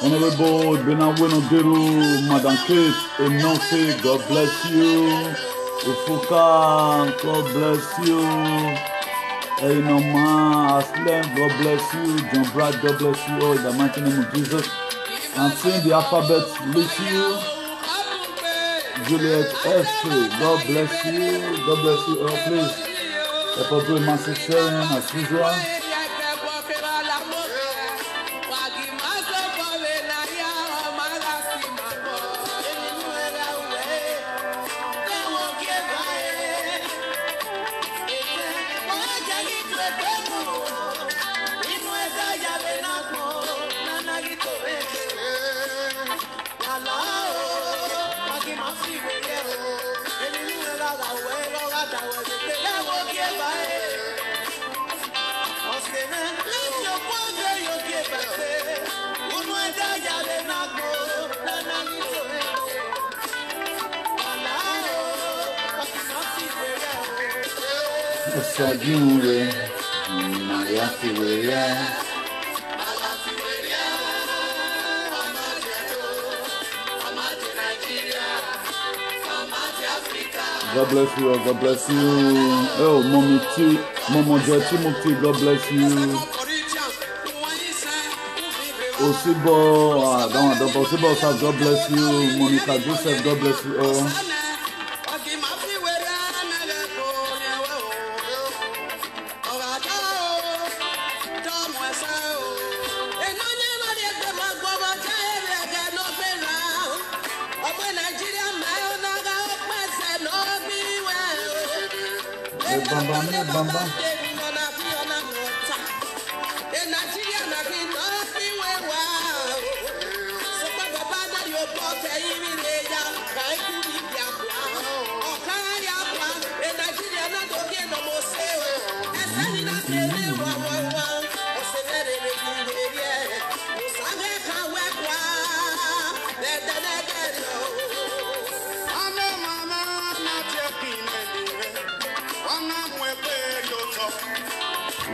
Honorable Benaweno Deru, Madam Kate, Enonse, God bless you. Ufuka, God bless you. Einoma, Aslen, God bless you. John Brad, God bless you. Oh, in the mighty name of Jesus. I'm saying the alphabet, Lucio, Juliet, Esther, God bless you. God bless you. Oh, please. Help us do a massive sharing as usual. Sajure, Mayasiweya. God bless you, God bless you. Oh, Mommy T, Momo Timothy, God bless you. Osibo, Osibo, God bless you. Monica Joseph, God bless you. Oh. Bamba.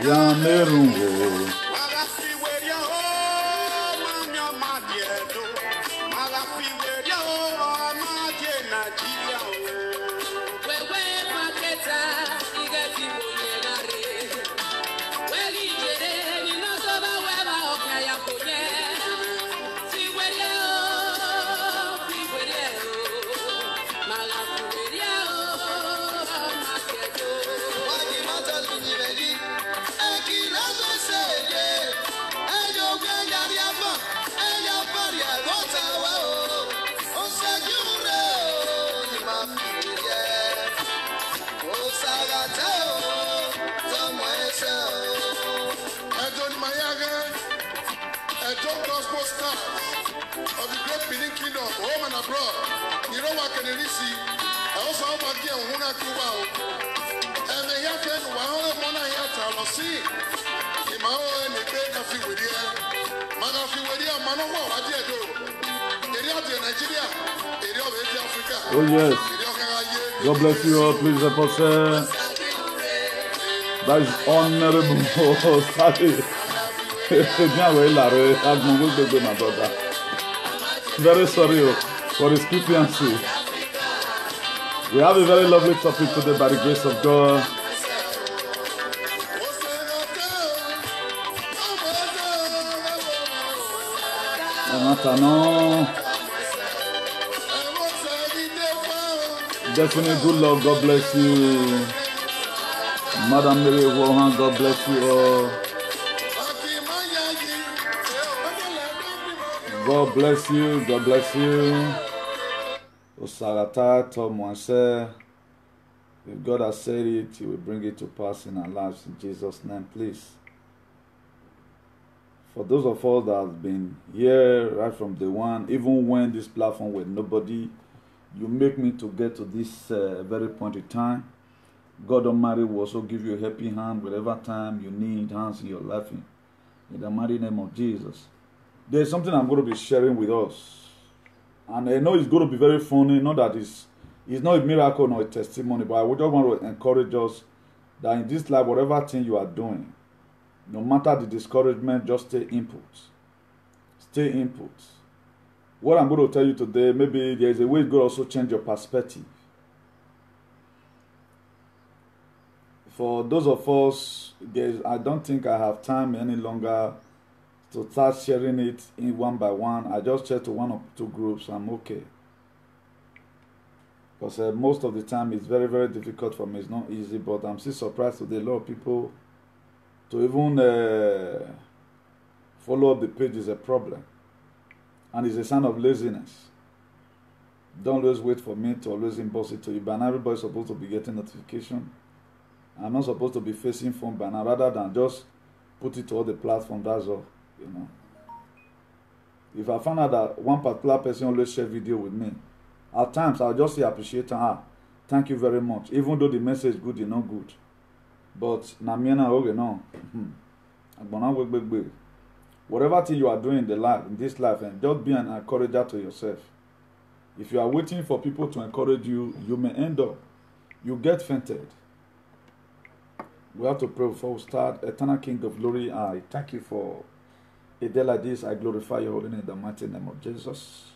Yamerungo. Of the great Benin Kingdom, home and abroad. You know what can you see? I also have a gear on one Cuba. And the Yakan, one Mona Yata, see. In my own, the great coffee with you. Manafi with you, Manoa, what do you do? Area of Nigeria, area of Africa. Oh, yes. God bless you all, please, Apostle. That is honorable. Sorry. Very sorry for his discrepancy. We have a very lovely topic today by the grace of God. Definitely good luck. God bless you. Madam Mary Wohan, God bless you all. God bless you, God bless you. Osarata Tomonse. If God has said it, He will bring it to pass in our lives in Jesus' name, please. For those of us that have been here right from day one, even when this platform with nobody, you make me to get to this very point in time. God Almighty will also give you a helping hand whatever time you need hands in your life. In the mighty name of Jesus. There's something I'm going to be sharing with us. And I know it's going to be very funny. Not that it's not a miracle nor a testimony, but I would just want to encourage us that in this life, whatever thing you are doing, no matter the discouragement, just stay input. Stay input. What I'm going to tell you today, maybe there is a way God also change your perspective. For those of us, I don't think I have time any longer to start sharing it in one by one. I just share to one or two groups. I'm okay. Because most of the time it's very, very difficult for me. It's not easy, but I'm still surprised today. A lot of people to even follow up the page is a problem. And it's a sign of laziness. Don't always wait for me to always inbox it to you. By now, everybody's supposed to be getting notification. I'm not supposed to be facing phone by now, rather than just put it to all the platforms. That's all, you know. If I find out that one particular person always share video with me, at times I'll just say appreciate her. Thank you very much. Even though the message is good, it's not good. But Namiana okay no. Whatever thing you are doing in the life, in this life, and just be an encourager to yourself. If you are waiting for people to encourage you, you may end up, you get fainted. We have to pray before we start. Eternal King of Glory, I thank you for a day like this. I glorify your holy name in the mighty name of Jesus.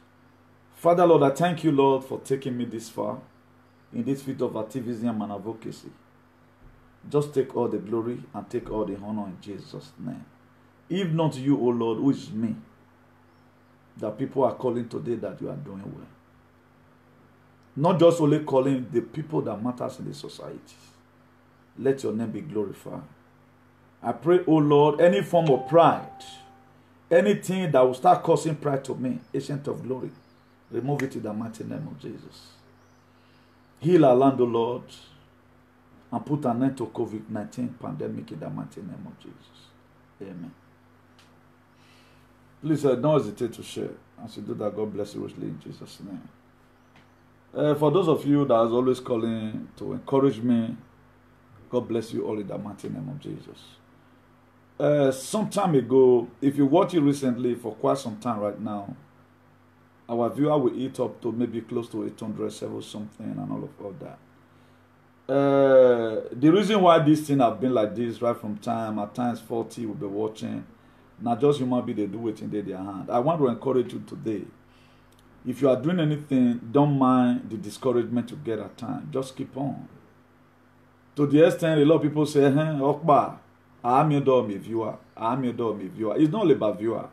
Father, Lord, I thank you, Lord, for taking me this far in this field of activism and advocacy. Just take all the glory and take all the honor in Jesus' name. If not you, O Lord, who is me, that people are calling today that you are doing well. Not just only calling the people that matters in the society. Let your name be glorified. I pray, O Lord, any form of pride, anything that will start causing pride to me, Ancient of Glory, remove it in the mighty name of Jesus. Heal our land, O Lord, and put an end to COVID-19 pandemic in the mighty name of Jesus. Amen. Please don't hesitate to share. As you do that, God bless you richly in Jesus' name. For those of you that is always calling to encourage me, God bless you all in the mighty name of Jesus. Some time ago, if you watch it recently for quite some time right now, our viewer will eat up to maybe close to 800, 7 something and all that. The reason why this thing have been like this right from time, at times 40 will be watching. Not just human beings, they do it in their hand. I want to encourage you today. If you are doing anything, don't mind the discouragement you get at times. Just keep on. To the extent a lot of people say, Okba, I'm your dog, my viewer. I'm your dog, my viewer. It's not only about viewer.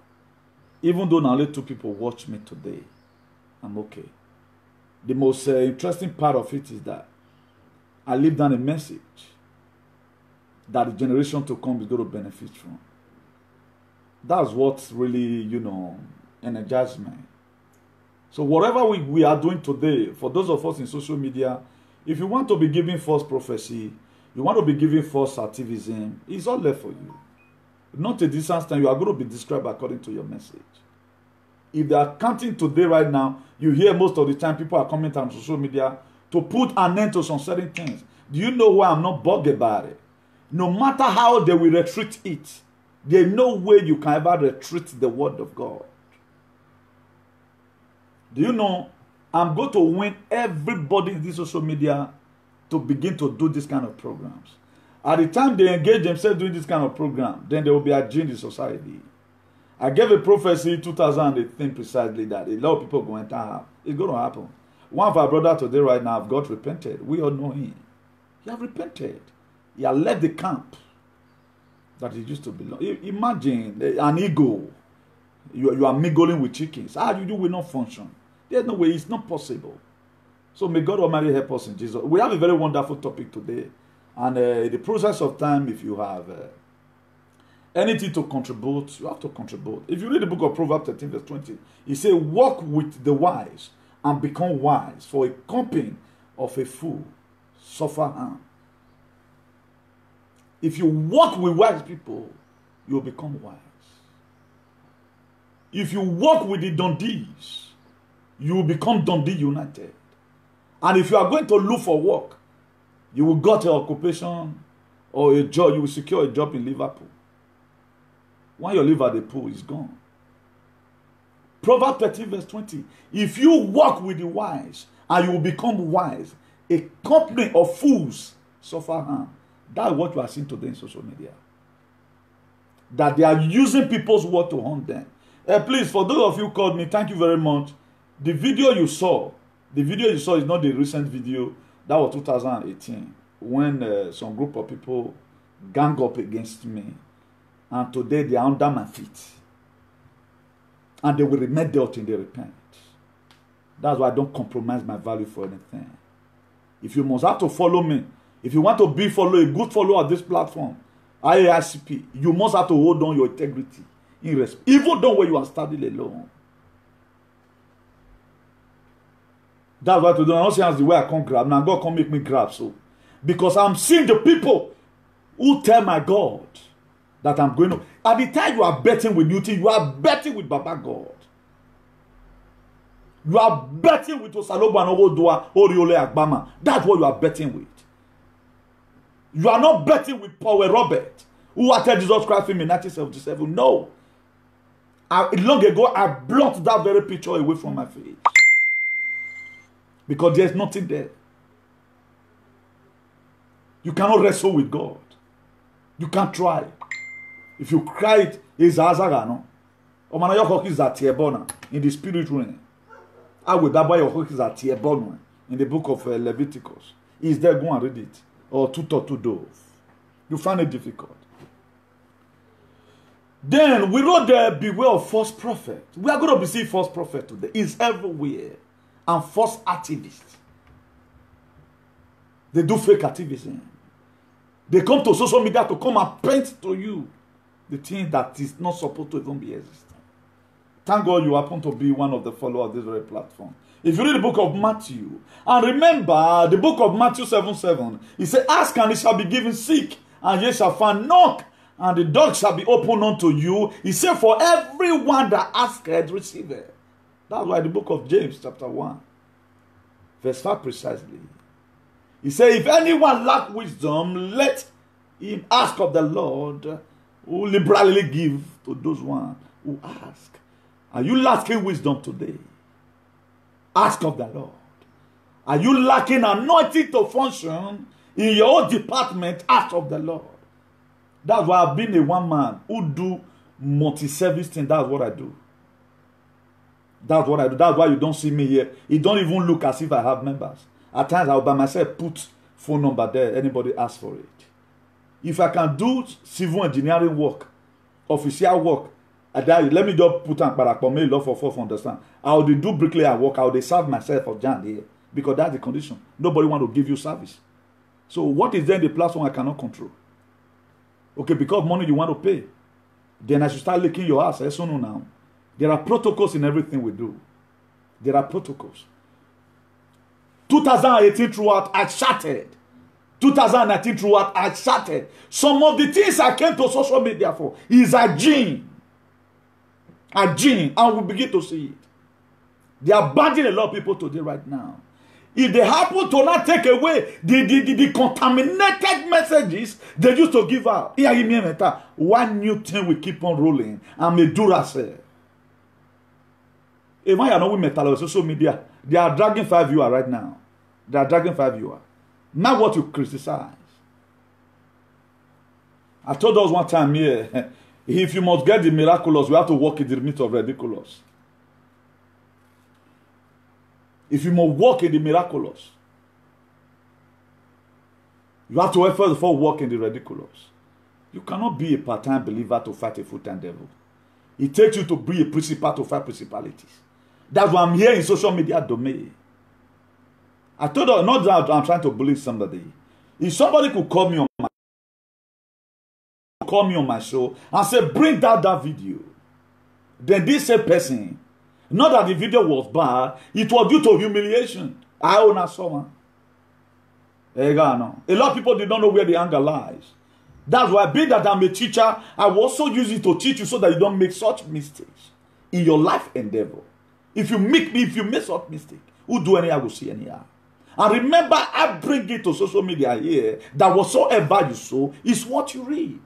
Even though only 2 people watch me today, I'm okay. The most interesting part of it is that I leave down a message that the generation to come is going to benefit from. That's what really, energizes me. So whatever we are doing today, for those of us in social media, if you want to be giving false prophecy, you want to be giving false activism, it's all left for you. Not a distance time, you are going to be described according to your message. If they are counting today right now, you hear most of the time people are coming on social media to put an end to some certain things. Do you know why I'm not bugged about it? No matter how they will retreat it, there's no way you can ever retreat the word of God. Do you know, I'm going to win everybody in this social media to begin to do this kind of programs. At the time they engage themselves doing this kind of program, then they will be aging the society. I gave a prophecy in 2018 precisely that a lot of people are going to have. It's going to happen. One of our brothers today right now have got repented. We all know him. He have repented. He has left the camp that he used to belong. Imagine an ego. You are mingling with chickens. How you will not function? There's no way. It's not possible. So may God Almighty help us in Jesus. We have a very wonderful topic today. And in the process of time, if you have anything to contribute, you have to contribute. If you read the book of Proverbs 13 verse 20, it says, walk with the wise and become wise, for a company of a fool suffer harm. If you walk with wise people, you will become wise. If you walk with the Dundees, you will become Dundee United. And if you are going to look for work, you will get an occupation or a job, you will secure a job in Liverpool. When you live at the pool, it's gone. Proverbs 13 verse 20. If you walk with the wise and you will become wise, a company of fools suffer harm. That's what you are seeing today in social media. That they are using people's word to hunt them. Please, for those of you who called me, thank you very much. The video you saw is not the recent video. That was 2018 when some group of people gang up against me. And today they are under my feet. And they will remain there until they repent. That's why I don't compromise my value for anything. If you must have to follow me, if you want to be a good follower of this platform, IAICP, you must have to hold on your integrity. Even though when you are standing alone. That's why today I'm not saying as the way I can't grab. Now God can't make me grab so. Because I'm seeing the people who tell my God that I'm going to. At the time you are betting with Newton, you are betting with Baba God. You are betting with Osalobo and Ogodua, Oriole Agbama. That's what you are betting with. You are not betting with Paul Robert, who attended Jesus Christ in 1977. No. Long ago, I blocked that very picture away from my face. Because there's nothing there. You cannot wrestle with God. You can't try. If you cry it, it's Azagano. In the spirit realm. I will dabba your hook is at Tiebon in the book of Leviticus. Is there? Go and read it. Or two dove. You find it difficult. Then we wrote there, beware of false prophet. We are going to be seeing false prophet today. It's everywhere. And false activists. They do fake activism. They come to social media to come and paint to you the thing that is not supposed to even be existing. Thank God you happen to be one of the followers of this very platform. If you read the book of Matthew, and remember the book of Matthew 7:7, he said, ask and it shall be given, seek and ye shall find, knock and the door shall be opened unto you. He said, for everyone that asketh, receiveth. That's why the book of James chapter 1, verse 5 precisely. He said, if anyone lack wisdom, let him ask of the Lord, who liberally give to those one who ask. Are you lacking wisdom today? Ask of the Lord. Are you lacking anointing to function in your own department? Ask of the Lord. That's why I've been a one man who do multi-service thing. That's what I do. That's what I do. That's why you don't see me here. It don't even look as if I have members. At times I will by myself put phone number there. Anybody ask for it. If I can do civil engineering work, official work, let me just put on Parakpome love for understand. I will do bricklayer work. I will serve myself for Jan here. Because that's the condition. Nobody want to give you service. So what is then the platform I cannot control? Okay, because money you want to pay. Then I should start licking your ass. So no now. There are protocols in everything we do. There are protocols. 2018 throughout, I shattered. 2019 throughout, I shattered. Some of the things I came to social media for is a gene. A gene. And we begin to see it. They are banning a lot of people today right now. If they happen to not take away the contaminated messages they used to give out, one new thing will keep on rolling. And Medura if I know we metal on social media, they are dragging 5 viewers right now. They are dragging 5 viewers. Not what you criticize. I told us one time here, if you must get the miraculous, we have to walk in the midst of ridiculous. If you must walk in the miraculous, you have to first of all walk in the ridiculous. You cannot be a part-time believer to fight a full-time devil. It takes you to be a principal to fight principalities. That's why I'm here in social media domain. I told you, not that I'm trying to bully somebody. If somebody could call me on my show and say, bring down that video, then this same person, not that the video was bad, it was due to humiliation. I own a summer. A lot of people did not know where the anger lies. That's why, being that I'm a teacher, I will also use it to teach you so that you don't make such mistakes in your life endeavor. If you make such mistake, who do anyhow will see anyhow. And remember, I bring it to social media here that whatsoever you sow is what you reap.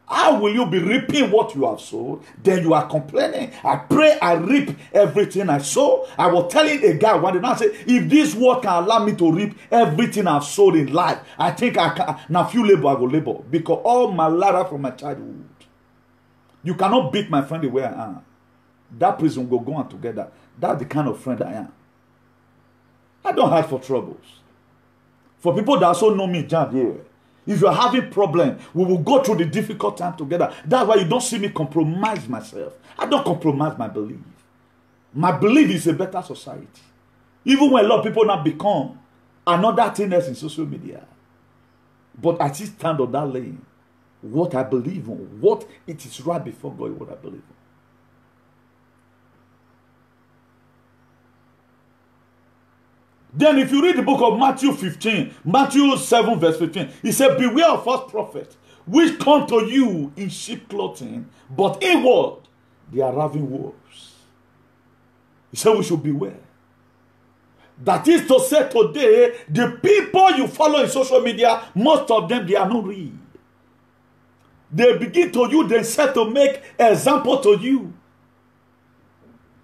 How will you be reaping what you have sowed? Then you are complaining. I pray I reap everything I sow. I was telling a guy one day, now I say, if this word can allow me to reap everything I've sowed in life, I think I can. Now, few labor, I go labor. Because all my life from my childhood, you cannot beat my friend the way I am. That prison will go on together. That's the kind of friend I am. I don't hide for troubles. For people that also know me, John, here. If you are having problem, we will go through the difficult time together. That's why you don't see me compromise myself. I don't compromise my belief. My belief is a better society. Even when a lot of people now become another thing else in social media. But I still stand on that lane. What I believe on, what it is right before God, what I believe on. Then if you read the book of Matthew 15, Matthew 7 verse 15, he said, beware of false prophets, which come to you in sheep clothing, but inward they are ravening wolves. He said we should beware. That is to say today, the people you follow in social media, most of them, they are not real. They begin to use themselves to make example to you.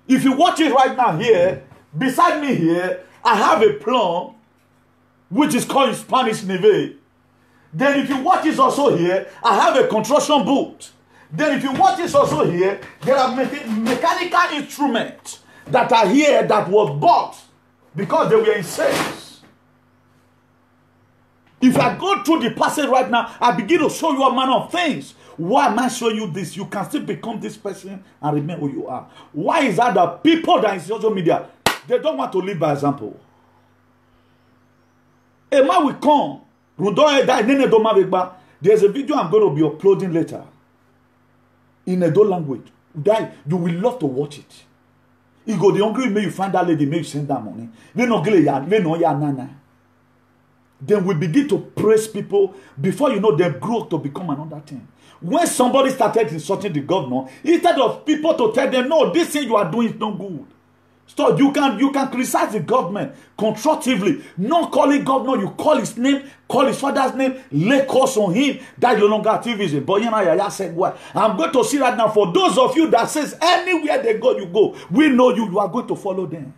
If you watch it right now here, beside me here, I have a plum, which is called in Spanish neve. Then if you watch this also here, I have a construction boot. Then if you watch this also here, there are mechanical instruments that are here that was bought because they were in sales. If I go through the passage right now, I begin to show you a manner of things. Why am I showing you this? You can still become this person and remain who you are. Why is that the people that in social media, they don't want to live by example? A man will come. There's a video I'm going to be uploading later in Edo language. You will love to watch it. You go the hungry, may you find that lady, may you send that money. Then we begin to praise people. Before you know, they grow to become another thing. When somebody started insulting the governor, instead of people to tell them, no, this thing you are doing is not good. So you can criticize the government constructively. Not calling governor, you call his name, call his father's name, lay curse on him. That is no longer activism. But you know, Yaya said, what? I'm going to see right now for those of you that says anywhere they go, you go. We know you are going to follow them.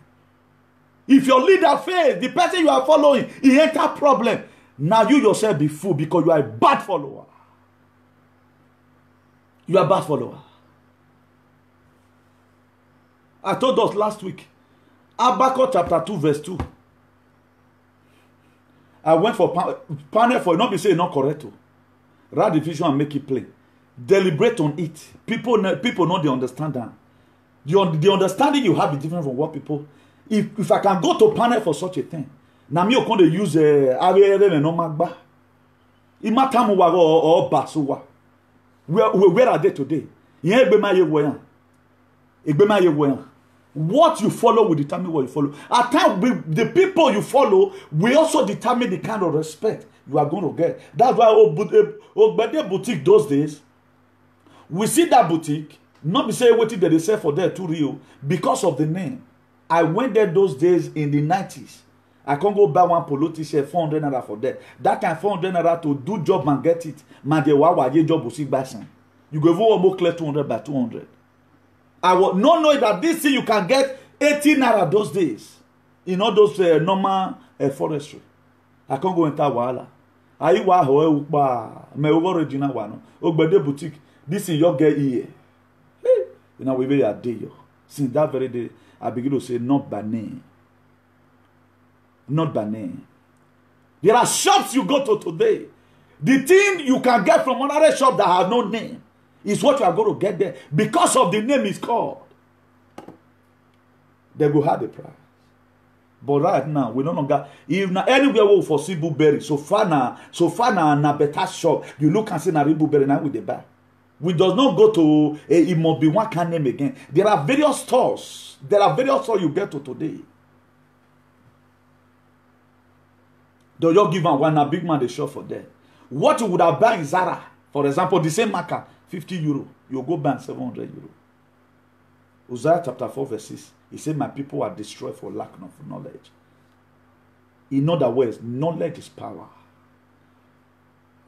If your leader fails, the person you are following, he ain't a problem. Now you yourself be fool because you are a bad follower. You are a bad follower. I told us last week, Habakkuk chapter 2 verse 2. I went for panel for it, not be saying not correct. Write the vision and make it plain. Deliberate on it. People know they understand that. The understanding you have is different from what people. If I can go to panel for such a thing, now me going to use magba. Imatamu or basuwa. Where are they today? What you follow will determine what you follow. At times, the people you follow will also determine the kind of respect you are going to get. That's why Ogbede boutique those days, we see that boutique, not be saying what they sell for there too real, because of the name. I went there those days in the 90s. I can't go buy one polo t-shirt 400 naira for there. That kind of 400 naira to do job and get it. Man, they wa job boutique basin. You go over more clear 200 by 200. I will not know that this thing you can get 18 naira those days in all those normal forestry. I can't go enter Wala. I wa ho ukpa me over original one. Ogbede boutique. This thing you get here. You know we be a day. Since that very day, I begin to say not by name. Not by name. There are shops you go to today. The thing you can get from another shop that have no name is what you are going to get there because of the name is called. They will have the price. But right now, we no longer, if now anywhere we for see blueberry, so far now na better shop, you look and see na blueberry now with the buy. We does not go to it must be one kind name again. There are various stores. There are various stores you get to today. Do you give one a big man the shop for there? What you would have bought in Zara, for example, the same marker, 50 euro, you go buy 700 euro. Hosea chapter 4 verse 6, he said, my people are destroyed for lack of knowledge. In other words, knowledge is power.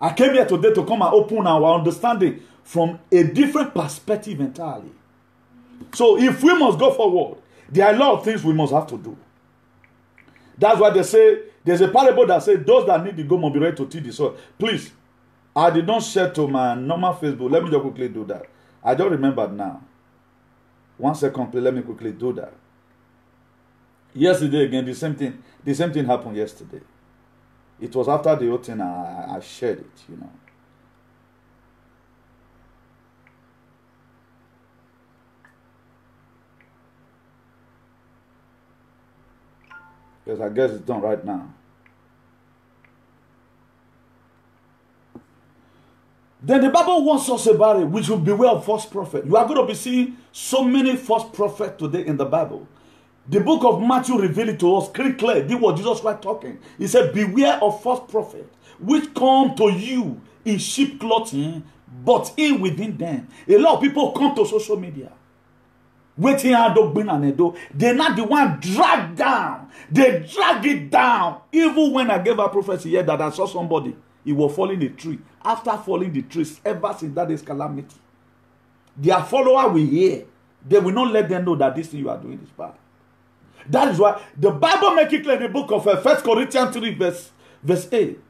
I came here today to come and open our understanding from a different perspective entirely. So if we must go forward, there are a lot of things we must have to do. That's why they say, there's a parable that says, those that need to go must be ready to till the soil. Please, I did not share to my normal Facebook. Let me just quickly do that. I don't remember now. 1 second, please. Let me quickly do that. Yesterday again, the same thing happened yesterday. It was after the whole thing I shared it, you know. Yes, I guess it's done right now. Then the Bible warns us about it, which will beware of false prophet. You are going to be seeing so many false prophets today in the Bible. The book of Matthew revealed it to us clearly. This was Jesus Christ talking. He said, beware of false prophets, which come to you in sheep clothing, but in within them. A lot of people come to social media. Waiting and they're not the one dragged down. They drag it down. Even when I gave a prophecy here that I saw somebody, he was falling the tree. After falling the trees, ever since that is calamity. Their follower will hear. They will not let them know that this thing you are doing is bad. That is why the Bible makes it clear in the book of 1 Corinthians 3 verse 8.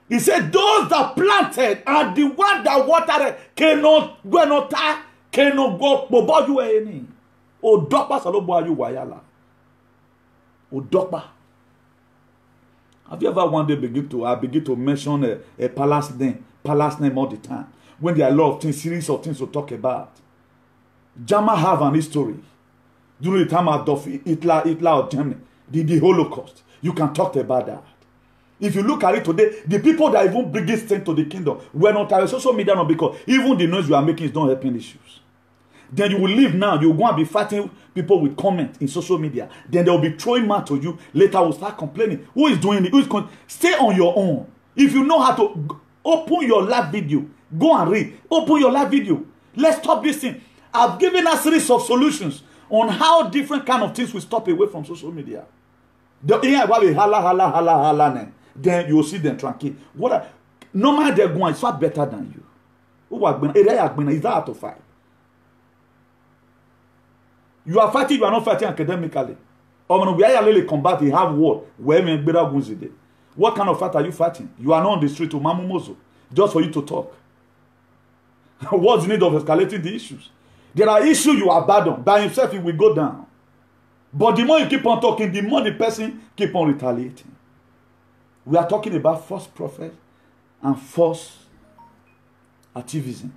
He said, those that planted are the one that watered cannot go bobo you any. Odokpa salobo ayu wayala. Odokpa. Have you ever one day begin to mention a palace name all the time? When there are a lot of things, series of things to talk about. Germany have an history. During the time of Adolf Hitler of Germany, the Holocaust. You can talk about that. If you look at it today, the people that even bring this thing to the kingdom were not on social media, not because even the noise you are making is not helping issues. Then you will leave now. You will go and be fighting people with comments in social media. Then they will be throwing mad to you. Later will start complaining. Who is doing it? Who is stay on your own. If you know how to open your live video, go and read. Open your live video. Let's stop this thing. I've given a series of solutions on how different kind of things will stop away from social media. Then you will see them tranquil. Normally they're going, it's far better than you. Is that out of fight? You are fighting, you are not fighting academically. Or when we are really combat, you have war. What kind of fight are you fighting? You are not on the street to Mamumozo just for you to talk. What's the need of escalating the issues? There are issues you abandon. By himself, it will go down. But the more you keep on talking, the more the person keep on retaliating. We are talking about false prophet and false activism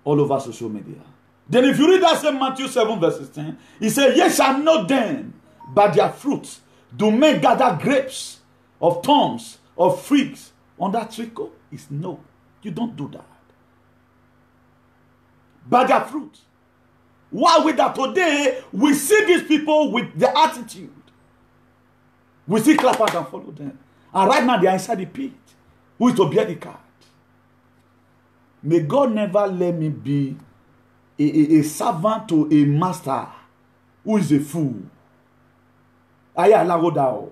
all over social media. Then if you read that same Matthew 7 verse 16, he said, ye shall know them by their fruits. Do men gather grapes of thorns, of figs on that trickle? Is no. You don't do that. By their fruits. Why with that today, we see these people with the attitude. We see clappers and follow them. And right now they are inside the pit. Who is to bear the card? May God never let me be a servant to a master who is a fool. Aya alago dao.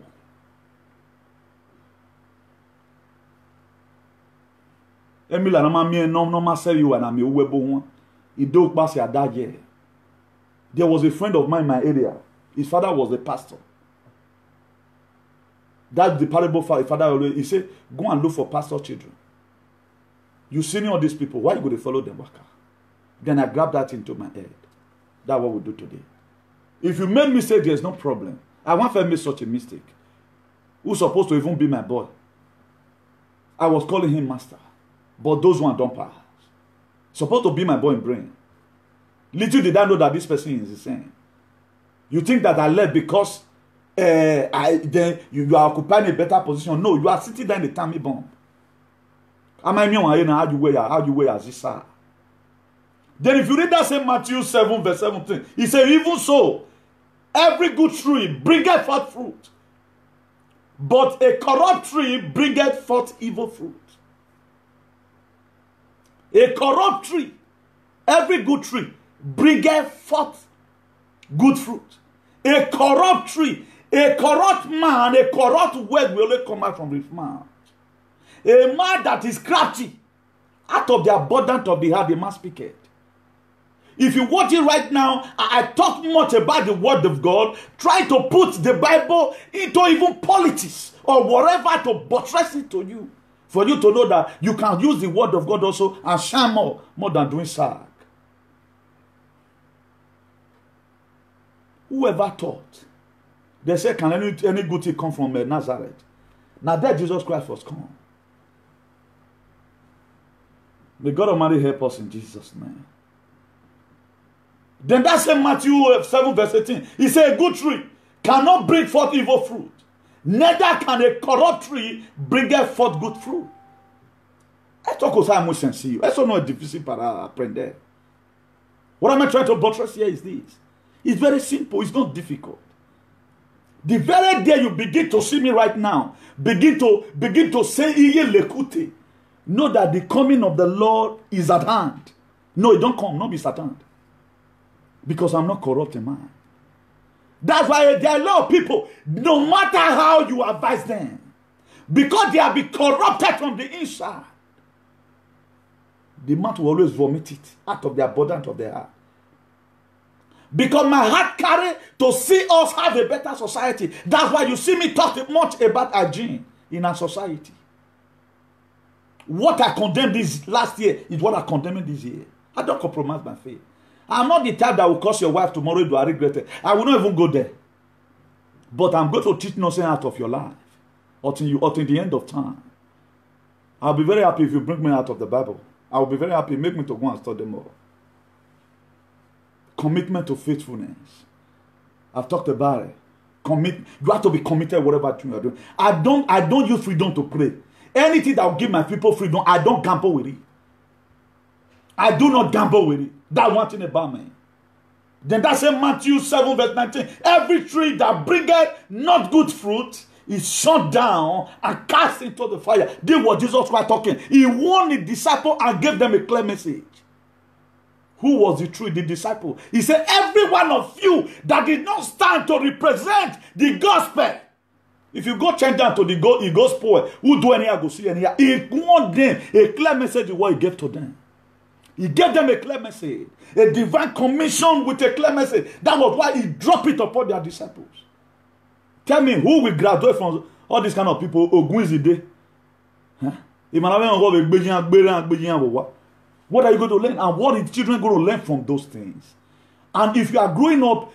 Emila na ma mi no ma say you and me webo one. Ido pass ya that year. There was a friend of mine in my area. His father was a pastor. That's the parable for his father always. He said, go and look for pastor children. You see all these people. Why you go to follow them? Then I grabbed that into my head. That's what we do today. If you make mistake, there's no problem. I won't make such a mistake. Who's supposed to even be my boy? I was calling him master. But those ones don't pass. Supposed to be my boy in brain. Little did I know that this person is the same. You think that I left because then you are occupying a better position. No, you are sitting there in the tummy bomb. Am I how you wear as this? Then if you read that same Matthew 7 verse 17, he said, even so, every good tree bringeth forth fruit, but a corrupt tree bringeth forth evil fruit. A corrupt tree, every good tree bringeth forth good fruit. A corrupt tree, a corrupt man, a corrupt word will only come out from his mouth. A man that is crafty, out of the abundance of the heart, the man speaketh. If you watch it right now, I talk much about the word of God, try to put the Bible into even politics or whatever to buttress it to you, for you to know that you can use the word of God also and shine more than doing sag. Whoever thought? They say, can any good thing come from Nazareth? Now that Jesus Christ was come. May God Almighty help us in Jesus' name. Then that same Matthew 7 verse 18, he said, a good tree cannot bring forth evil fruit, neither can a corrupt tree bring forth good fruit. Esto cosa muy sencillo. Eso no es difícil para aprender. What am I trying to buttress here is this. It's very simple. It's not difficult. The very day you begin to see me right now, begin to say, know that the coming of the Lord is at hand. No, it don't come. Not be at hand. Because I'm not corrupt a man. That's why there are a lot of people, no matter how you advise them, because they have been corrupted from the inside, the man will always vomit it out of the abundance of their heart. Because my heart carry to see us have a better society. That's why you see me talk much about hygiene in our society. What I condemned this last year is what I condemn this year. I don't compromise my faith. I'm not the type that will curse your wife tomorrow if you are regretted. I will not even go there. But I'm going to teach nothing out of your life until the end of time. I'll be very happy if you bring me out of the Bible. I'll be very happy. Make me to go and study more. Commitment to faithfulness. I've talked about it. You have to be committed whatever you are doing. I don't use freedom to pray. Anything that will give my people freedom, I don't gamble with it. I do not gamble with it. That one thing about me. Then that's in Matthew 7 verse 19. Every tree that bringeth not good fruit is shut down and cast into the fire. This was Jesus Christ talking. He warned the disciple and gave them a clear message. Who was the tree? The disciple. He said, every one of you that did not stand to represent the gospel. If you go change down to the gospel, who do any go see any? He warned them a clear message of what he gave to them. He gave them a clear message, a divine commission with a clear message. That was why he dropped it upon their disciples. Tell me, who will graduate from all these kind of people? Huh? What are you going to learn? And what is children going to learn from those things? And if you are growing up,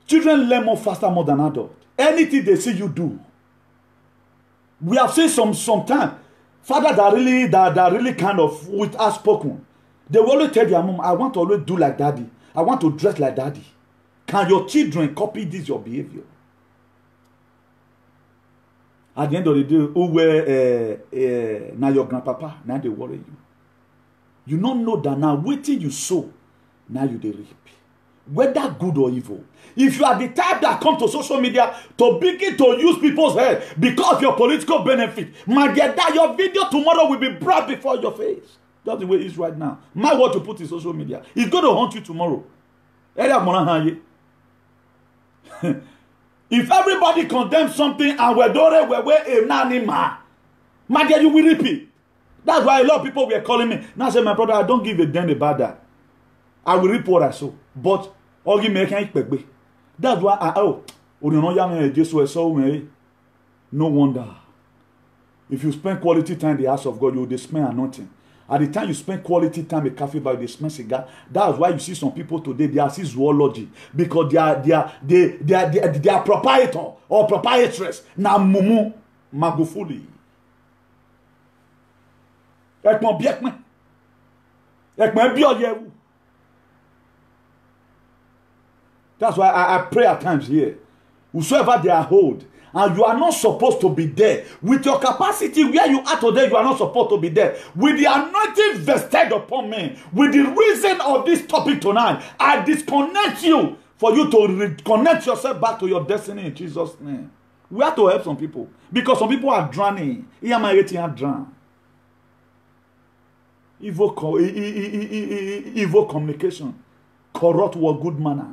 children learn more faster more than adults. Anything they see you do. We have seen sometimes fathers that really kind of with us spoken. They will always tell their mom, I want to always do like daddy. I want to dress like daddy. Can your children copy this your behavior? At the end of the day, who were now your grandpapa, now they worry you. You don't know that now waiting you sow, now you they reap. Whether good or evil. If you are the type that come to social media to begin to use people's head because of your political benefit, my dear, that your video tomorrow will be brought before your face. That's the way it is right now. My word to put in social media. It's going to haunt you tomorrow. If everybody condemns something and we're a nanima, my dear, you will repeat. That's why a lot of people were calling me. Now I say, my brother, I don't give a damn about that. I will reap what I sow. But that's why no wonder. If you spend quality time in the house of God, you will smell anointing. At the time you spend quality time in cafe bar, they smell cigar. That's why you see some people today, they are see zoology. Because they are proprietor or proprietress. Na mumu magufuli. That's why I pray at times here. Whosoever they are hold, and you are not supposed to be there. With your capacity where you are today, you are not supposed to be there. With the anointing vested upon me, with the reason of this topic tonight, I disconnect you for you to reconnect yourself back to your destiny in Jesus' name. We have to help some people. Because some people are drowning. Evil communication. Corrupt word, good manner.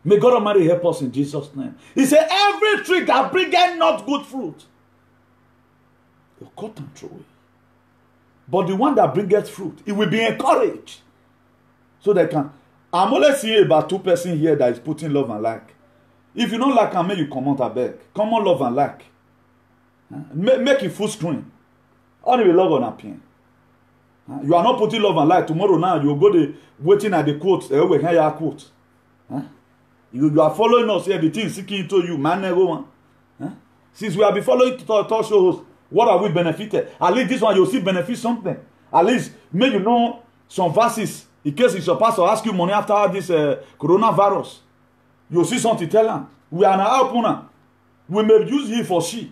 May God Almighty help us in Jesus' name. He said, every tree that bringeth not good fruit. They'll cut and throw away. But the one that bringeth fruit, it will be encouraged. So they can. I'm only seeing about 2 persons here that is putting love and like. If you don't like and make you come out back. Come on, love and like. Make it full screen. Only love on a pin. You are not putting love and like. Tomorrow now you go there waiting at the quotes. They will hear your quote. You are following us here. The thing seeking into you, man. Since we have been following talk shows, what have we benefited? At least this one you'll see benefit something. At least make you know some verses. In case it's your pastor ask you money after this coronavirus, you'll see something tell them. We are now opener. We may use he for she.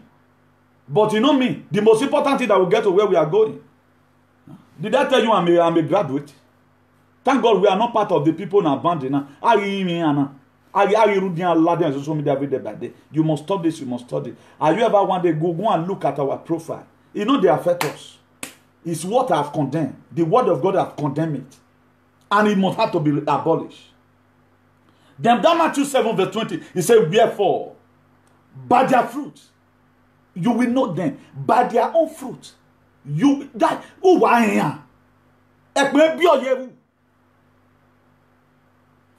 But you know me, the most important thing that we get to where we are going. Did I tell you I'm a graduate? Thank God we are not part of the people in abandon. Social media every day by day. You must stop this, you must study. Are you ever one day go and look at our profile? You know they affect us. It's what I have condemned. The word of God has condemned it. And it must have to be abolished. Then Matthew 7 verse 20, he said, wherefore, by their fruit, you will know them. By their own fruit. You that who are here?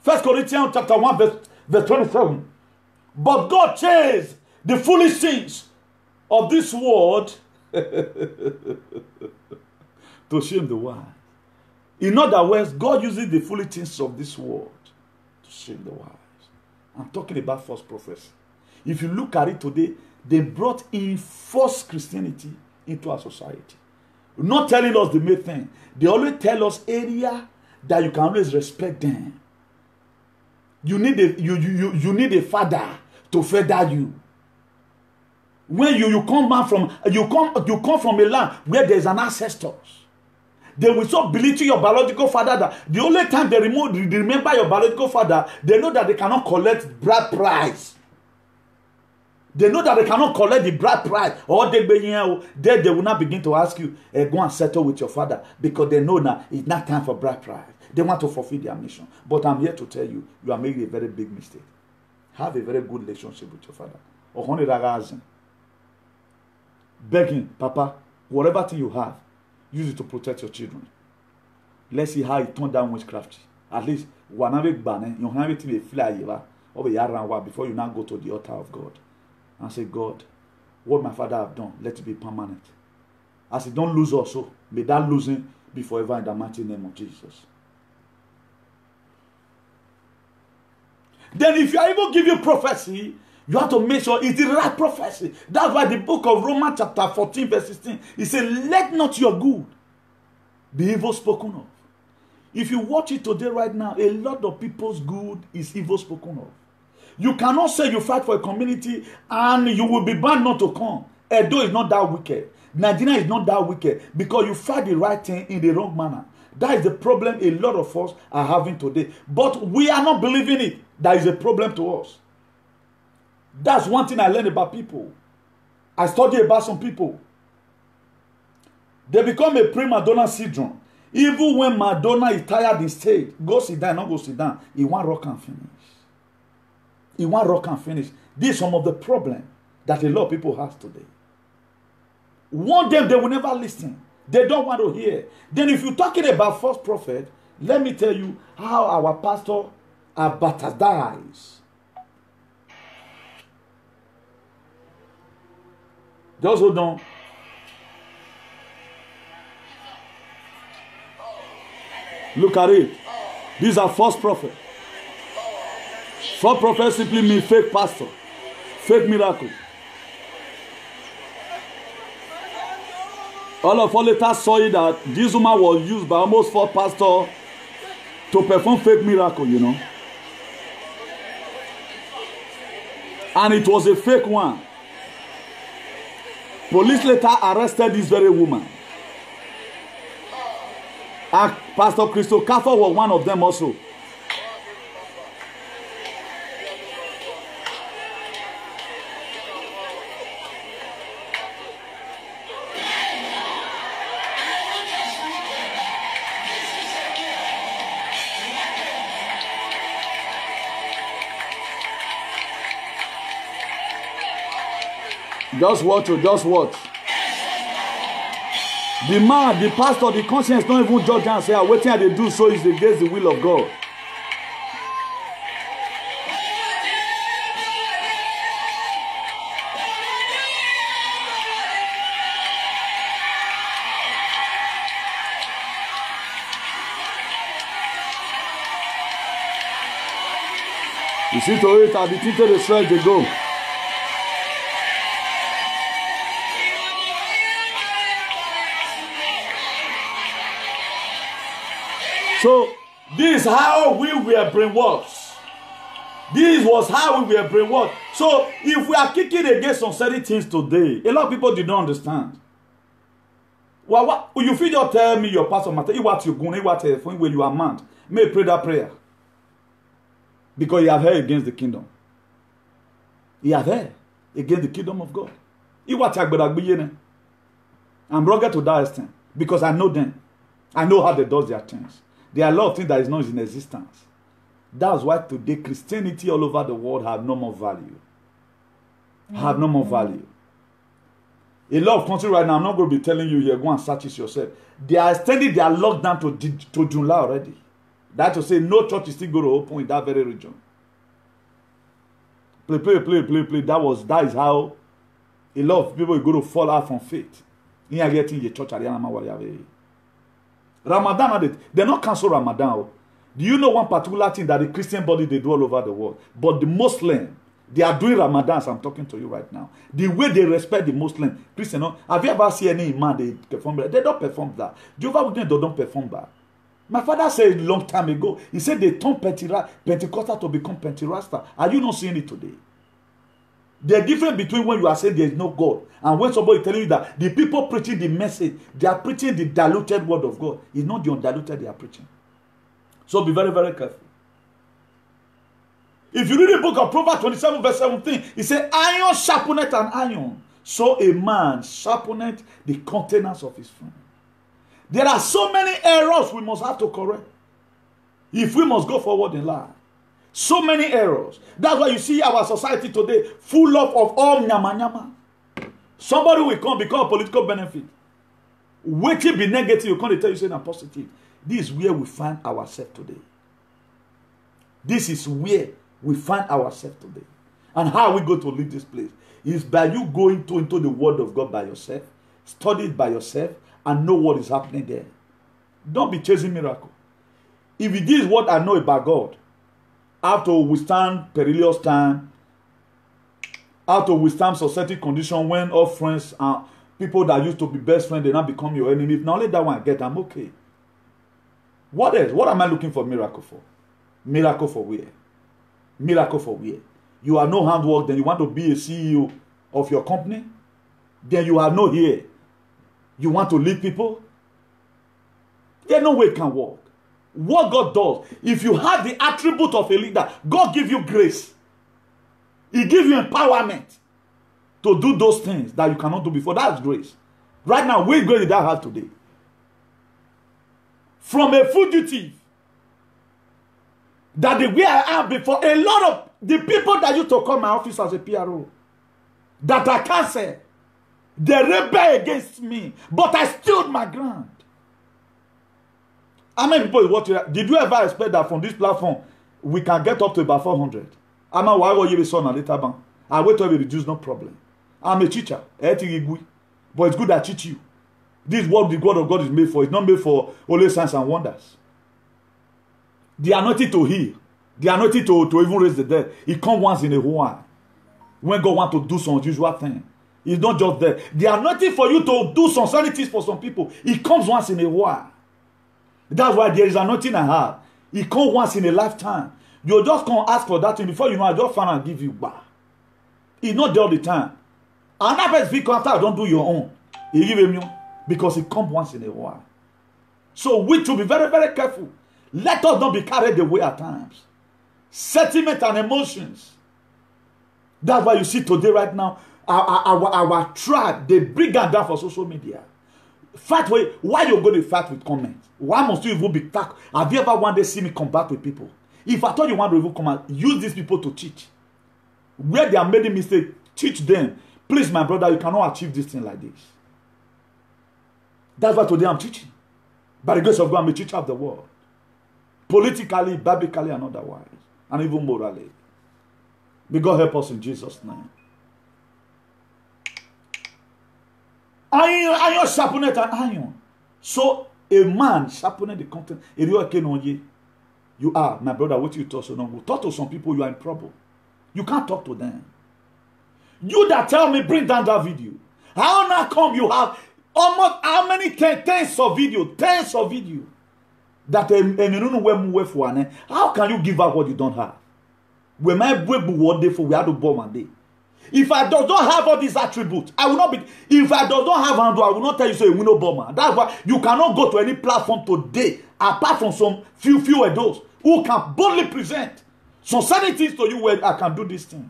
1 Corinthians chapter 1 verse 27. But God chased the foolish things of this world to shame the wise. In other words, God uses the foolish things of this world to shame the wise. I'm talking about false prophecy. If you look at it today, they brought in false Christianity into our society. Not telling us the main thing. They always tell us area that you can always respect them. You need a father to feather you. When you come from a land where there's an ancestors, they will so belittle your biological father that the only time they remember your biological father, they know that they cannot collect bride price. They know that they cannot collect the bride price. Or they will not begin to ask you, go and settle with your father, because they know now it's not time for bride price. They want to fulfill their mission. But I'm here to tell you, you are making a very big mistake. Have a very good relationship with your father. Begging, Papa, whatever thing you have, use it to protect your children. Let's see how it turned down witchcraft. At least, you have to fly before you now go to the altar of God and say, God, what my father have done, let it be permanent. As he don't lose also, may that losing be forever in the mighty name of Jesus. Then if you are able to give you prophecy, you have to make sure it's the right prophecy. That's why the book of Romans chapter 14 verse 16, it says, let not your good be evil spoken of. If you watch it today right now, a lot of people's good is evil spoken of. You cannot say you fight for a community and you will be banned not to come. Edo is not that wicked. Nigeria is not that wicked because you fight the right thing in the wrong manner. That is the problem a lot of us are having today. But we are not believing it. That is a problem to us. That's one thing I learned about people. I study about some people. They become a prima donna syndrome. Even when Madonna is tired in stage, go sit down, not go sit down. He want rock and finish. He want rock and finish. This is some of the problem that a lot of people have today. One day they will never listen. They don't want to hear. Then if you're talking about false prophet, let me tell you how our pastor are baptized. Those who don't. Look at it. These are false prophets. False prophet simply means fake pastor. Fake miracle. All of us later saw it that this woman was used by almost 4 pastors to perform fake miracle, you know. And it was a fake one. Police later arrested this very woman. And Pastor Christo Kaffer was one of them also. Just watch. The man, the pastor, the conscience don't even judge and say, what thing they do so is against the will of God. You see to it, I'll be thinking the strength they go. So, this is how we were brainwashed. This was how we were brainwashed. So, if we are kicking against some certain things today, a lot of people did not understand. Well, what, you feel just tell me your pastor matter, what you're going to when you are mad. May pray that prayer. Because you have heard against the kingdom. You have heard against the kingdom of God. I'm rugged to that extent. Because I know them. I know how they do their things. There are a lot of things that is not in existence. That's why today Christianity all over the world have no more value. Have no more value. A lot of countries right now, I'm not going to be telling you here, go and search it yourself. They are extending their lockdown to July already. That to say no church is still going to open in that very region. Play. That is how a lot of people are going to fall out from faith. In getting your church. Ramadan, they not cancel Ramadan. Do you know one particular thing that the Christian body they do all over the world? But the Muslim, they are doing Ramadan as I'm talking to you right now. The way they respect the Muslim, Christian, have you ever seen any imam they perform that? They don't perform that. Jehovah's Witnesses they don't perform that. My father said a long time ago, he said they turn Pentecostal to become Penterasta. Are you not seeing it today? The difference between when you are saying there is no God and when somebody telling you that the people preaching the message, they are preaching the diluted word of God. It's not the undiluted they are preaching. So be very, very careful. If you read the book of Proverbs 27 verse 17, it says, iron sharpeneth an iron. So a man sharpeneth the countenance of his friend. There are so many errors we must have to correct if we must go forward in life. So many errors. That's why you see our society today full of all nyama. Somebody will come because of political benefit. Waiting be negative, you can't tell you saying I'm positive. This is where we find ourselves today. This is where we find ourselves today. And how we go to leave this place is by you going into the word of God by yourself, study it by yourself, and know what is happening there. Don't be chasing miracle. If it is what I know about God, how to withstand perilous time, how to withstand society condition when all friends and people that used to be best friends, they now become your enemy. If not only that one I get, I'm okay. What else? What am I looking for miracle for? Miracle for where? Miracle for where? You are no handwork, then you want to be a CEO of your company? Then you are no here. You want to lead people? There's no way it can work. What God does, if you have the attribute of a leader, God gives you grace. He gives you empowerment to do those things that you cannot do before. That's grace. Right now, which grace did I have today? From a fugitive, that the way I am before, a lot of the people that used to come my office as a PRO, that I can't say, they rebel against me, but I stood my ground. How many people is watching? Did you ever expect that from this platform we can get up to about 400? I'm a why you be son later ban. I wait till we reduce, no problem. I'm a teacher, but it's good I teach you. This is what the word of God is made for. It's not made for only signs and wonders. The anointing to heal, the anointing to even raise the dead, it comes once in a while. When God wants to do some unusual thing, it's not just there. The anointing for you to do some sanities for some people, it comes once in a while. That's why there is anointing I have. It comes once in a lifetime. You just can't ask for that thing before you know I just find and give you back. It's not there all the time. And that person feel after I don't do your own. You give him because it comes once in a while. So we should be very, very careful. Let us not be carried away at times. Sentiment and emotions. That's why you see today right now, our tribe, they bring down for social media. Fight with, why you going to fight with comments? Why must you even be tacked? Have you ever one day seen me combat with people? If I thought you want to even come out, use these people to teach. Where they are making mistake, teach them. Please, my brother, you cannot achieve this thing like this. That's why today I'm teaching. By the grace of God, I'm a teacher of the word. Politically, biblically, and otherwise. And even morally. May God help us in Jesus' name. Iron sharpened an iron. So a man sharpened the content. You are, my brother, what you talk so long. Talk to some people, you are in trouble. You can't talk to them. You that tell me, bring down that video. How now come you have almost how many tens of video that how can you give out what you don't have? We might one day for we had to bomb one day. If I don't have all these attributes, I will not be. If I don't have handle, I will not tell you so you will no bomber. That's why you cannot go to any platform today apart from some few of those who can boldly present some certain things to you where I can do this thing.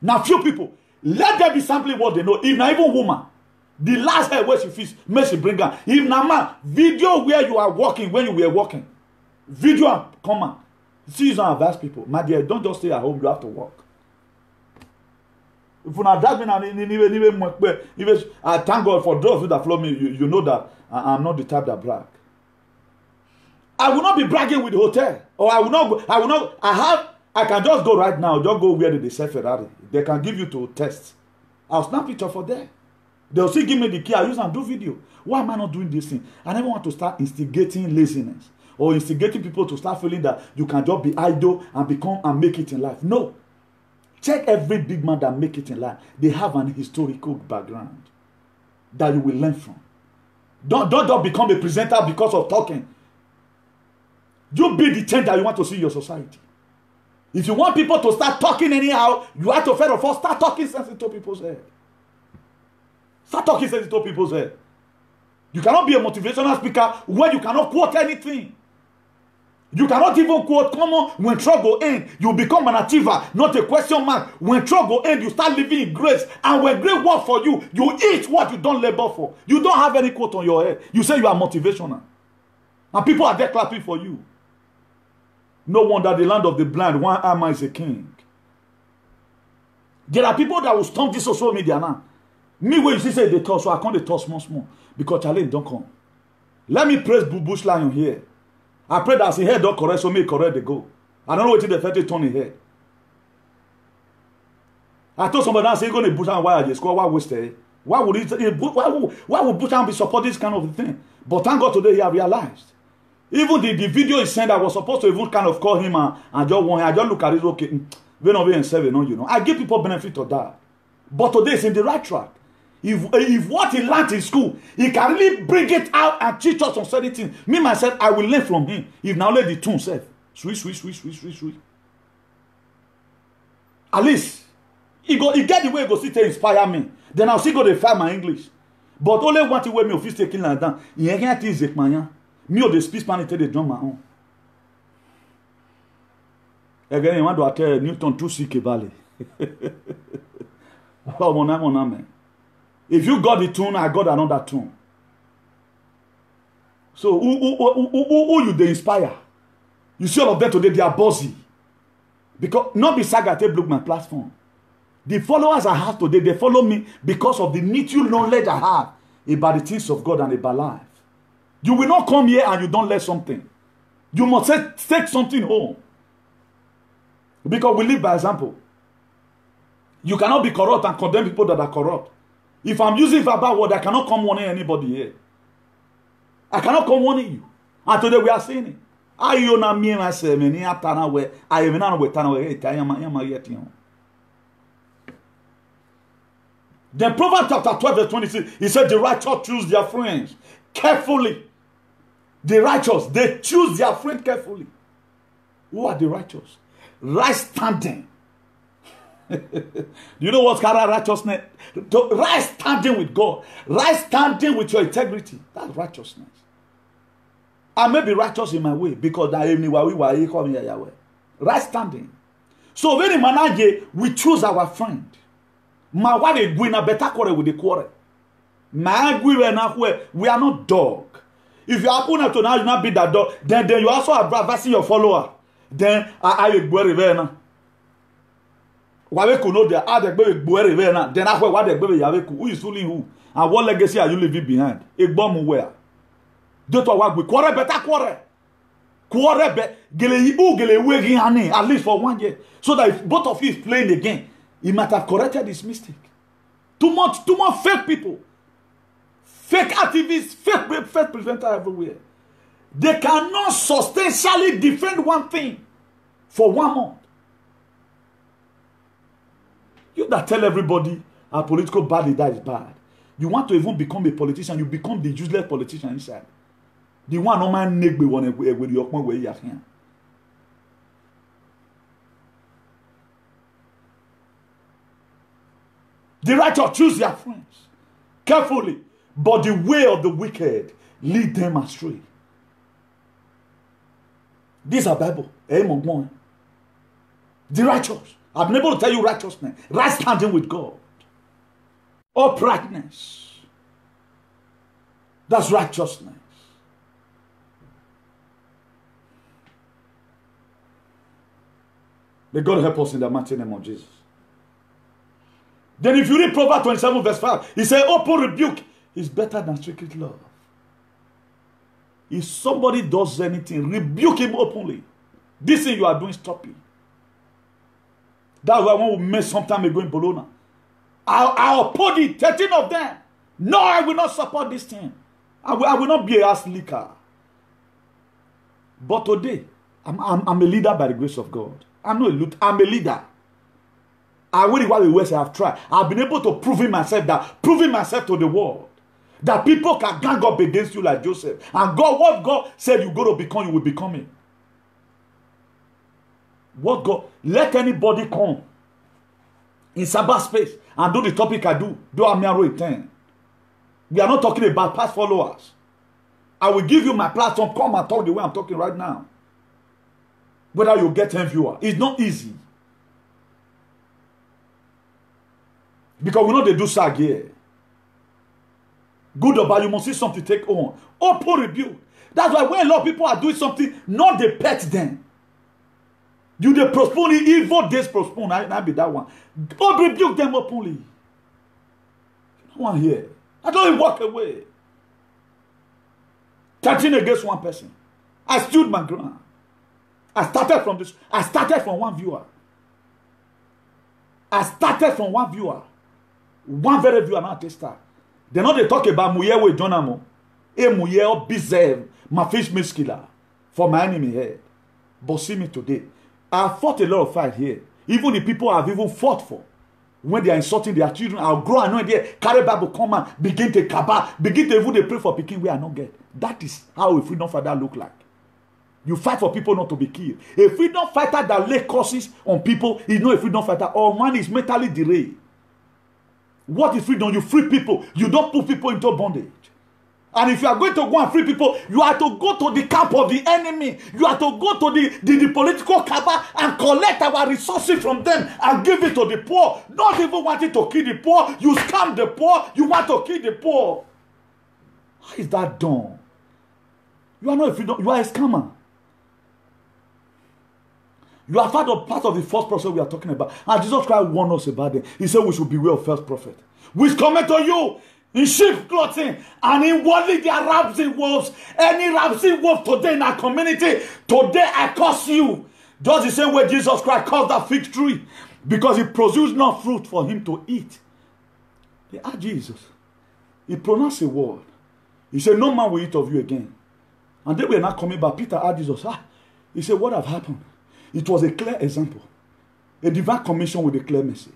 Now, few people, let them be sampling what they know. If not even woman, the last hair where she feels, may she bring her. If not man, video where you are walking when you were walking, video and comment. See, you don't advise people, my dear, don't just stay at home. You have to work. If you not that I thank God for those of you that follow me. You know that I'm not the type that brag. I will not be bragging with the hotel, or I will not go. I can just go right now. Just go where they sell Ferrari. They can give you to test. I'll snap picture for them. They'll still give me the key. I use and do video. Why am I not doing this thing? I never want to start instigating laziness or instigating people to start feeling that you can just be idle and become and make it in life. No. Check every big man that make it in life. They have an historical background that you will learn from. Don't just become a presenter because of talking. You be the change that you want to see in your society. If you want people to start talking anyhow, you have to first of all start talking sense into people's head. Start talking sense into people's head. You cannot be a motivational speaker when you cannot quote anything. You cannot even quote, come on, when trouble ends, you become an achiever, not a question mark. When trouble ends, you start living in grace. And when grace works for you, you eat what you don't labor for. You don't have any quote on your head. You say you are motivational. And people are there clapping for you. No wonder the land of the blind, one arm is a king. There are people that will stomp this social media now. Me, when you see say they talk, so I can't talk small. Because challenge don't come. Let me praise Bush Lion here. I pray that his head don't correct, so me correct the go. I don't know what the 30 turn in head. I told somebody that say going to Bush and why they score, why waste it? Why would Bush and be supporting this kind of thing? But thank God today he have realized. Even the video he sent, I was supposed to even kind of call him and just want him. I just look at it, okay, we not being seven, you know. I give people benefit of that. But today it's in the right track. If what he learned in school, he can really bring it out and teach us on certain things. Me, myself, I will learn from him. If now let the tune self. Sweet. At least, he get the way he go sit to inspire me. Then I'll see go to find my English. But only one thing where me office taking like that. He ain't get this man. Me or the speech man tell the drum my own. Again, you want to tell Newton too sick valley. Oh, mon man. If you got the tune, I got another tune. So who you they inspire? You see all of them today, they are bossy. Because not be saga take look my platform. The followers I have today, they follow me because of the little knowledge I have about the things of God and about life. You will not come here and you don't learn something. You must take something home. Because we live by example. You cannot be corrupt and condemn people that are corrupt. If I'm using verbal word, I cannot come warning anybody here. I cannot come warning you. And today we are saying it. Then Proverbs chapter 12 verse 26, he said the righteous choose their friends carefully. The righteous, they choose their friend carefully. Who are the righteous? Right standing. You know what's kind of righteousness? Right standing with God. Right standing with your integrity. That's righteousness. I may be righteous in my way because I am right standing. So when in manage, we choose our friend. My wife is a better quarrel with the quarrel. We are not dog. If you happen to now you not be that dog, then you also are advising your follower. Then I will go revere. Waweku know there are the baby boy now. Then I what the baby Yaweku. Who is fooling who? And what legacy are you leaving behind? A bomb where? Don't work with quarter better quarter. Quarter bet gele wegi hane at least for 1 year. So that if both of you is playing again, he might have corrected his mistake. Too much fake people. Fake activists, fake presenters everywhere. They cannot substantially defend one thing for 1 month. You that tell everybody our political bad leader is bad. You want to even become a politician, you become the useless politician inside. The one no man negbe one with your point where you are here. The righteous choose their friends carefully, but the way of the wicked lead them astray. These are Bible. The righteous. I've been able to tell you righteousness. Right standing with God. Uprightness. That's righteousness. May God help us in the mighty name of Jesus. Then if you read Proverbs 27 verse 5, he said, open rebuke is better than secret love. If somebody does anything, rebuke him openly. This thing you are doing, stop it. That's why when we met some time ago in Bologna, I opposed it, 13 of them. No, I will not support this thing. I will not be a ass licker. But today, I'm a leader by the grace of God. I'm not a leader. I'm a leader. I really what the West have tried. I've been able to prove myself to the world. That people can gang up against you like Joseph. And God, what God said you're going to become, you will become it. What God, let anybody come in cyberspace and do the topic I do. Do a mirror 10. We are not talking about past followers. I will give you my platform. Come and talk the way I'm talking right now. Whether you get 10 viewers. It's not easy. Because we know they do sag here. Good or bad, you must see something to take on. Open rebuke. That's why when a lot of people are doing something, not they pet them. You they postpone it, evil days postpone. I be that one. God rebuke them openly. No one here. I don't even walk away. 13 against one person. I stood my ground. I started from this. I started from one viewer. One very viewer now they start. They know they talk about Muye with Jonamo. Muye observe my fish miskiller for my enemy head. But see me today. I fought a lot of fight here. Even the people I've even fought for. When they are insulting their children, I'll grow and know they carry Bible come and begin to kaba, begin to even they pray for picking we are not get. That is how a freedom fighter look like. You fight for people not to be killed. A freedom fighter that lay curses on people is not a freedom fighter. Or man is mentally derailed. What is freedom? You free people. You don't put people into bondage. And if you are going to go and free people, you are to go to the camp of the enemy. You are to go to the political cabal and collect our resources from them and give it to the poor. Not even wanting to kill the poor. You scam the poor. You want to kill the poor. How is that done? You are not a freedom. You are a scammer. You are part of the false prophet we are talking about. And Jesus Christ warned us about them. He said we should beware of false prophet. Which coming to you in sheep clothing and in worldly they are ravening wolves. Any ravening wolf today in our community, today I curse you. Just the same way Jesus Christ cursed that fig tree because it produced no fruit for him to eat. They asked Jesus. He pronounced a word. He said, no man will eat of you again. And they were not coming back. Peter asked Jesus, he said, what have happened? It was a clear example. A divine commission with a clear message.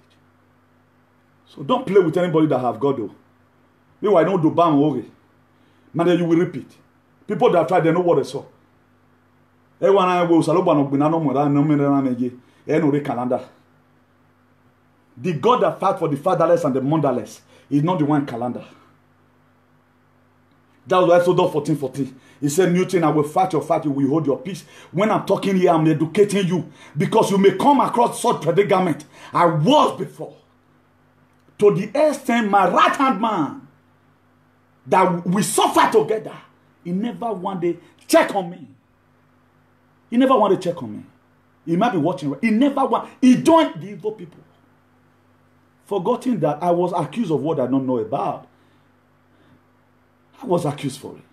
So don't play with anybody that have God though. You I know do bam worry. Man, then you will repeat. People that try, they know what they saw. Everyone I will saloba no binano mo no me na meje. E no re calendar. The God that fight for the fatherless and the motherless is not the one calendar. That was Exodus 14:14. He said, new thing, I will fight your fight, you will hold your peace. When I'm talking here, I'm educating you. Because you may come across such predicament. I was before. To the extent, my right-hand man, that we suffer together, he never one day check on me. He never want to check on me. He might be watching. He never want. He joined the evil people. forgetting that I was accused of what I don't know about. I was accused for it.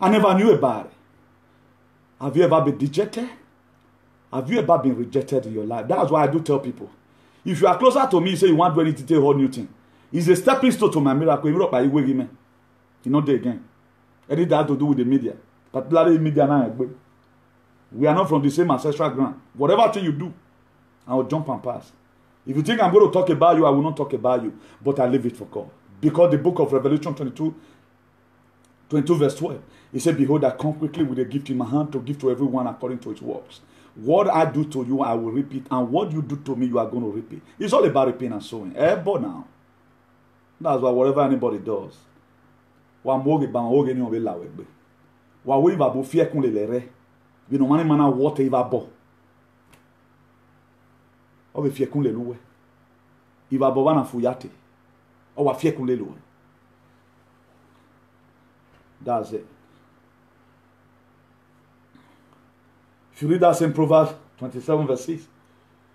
I never knew about it. Have you ever been dejected? Have you ever been rejected in your life? That's why I do tell people. If you are closer to me, you say you want to do anything to a whole new thing. It's a stepping stone to my miracle. You know there again. Anything that has to do with the media. Particularly media now. We are not from the same ancestral ground. Whatever thing you do, I will jump and pass. If you think I'm going to talk about you, I will not talk about you. But I leave it for God. Because the book of Revelation 22 verse 12, it said, behold, I come quickly with a gift in my hand to give to everyone according to his works. What I do to you, I will repeat. And what you do to me, you are going to repeat. It's all about reaping and sowing. But now, that's why whatever anybody does, we no money mana water iva bo. Obe fie kun le luwe. Iva bo wana fuyate. O wa fie kun le luwe. That's it. If you read that same Proverbs 27 verse 6,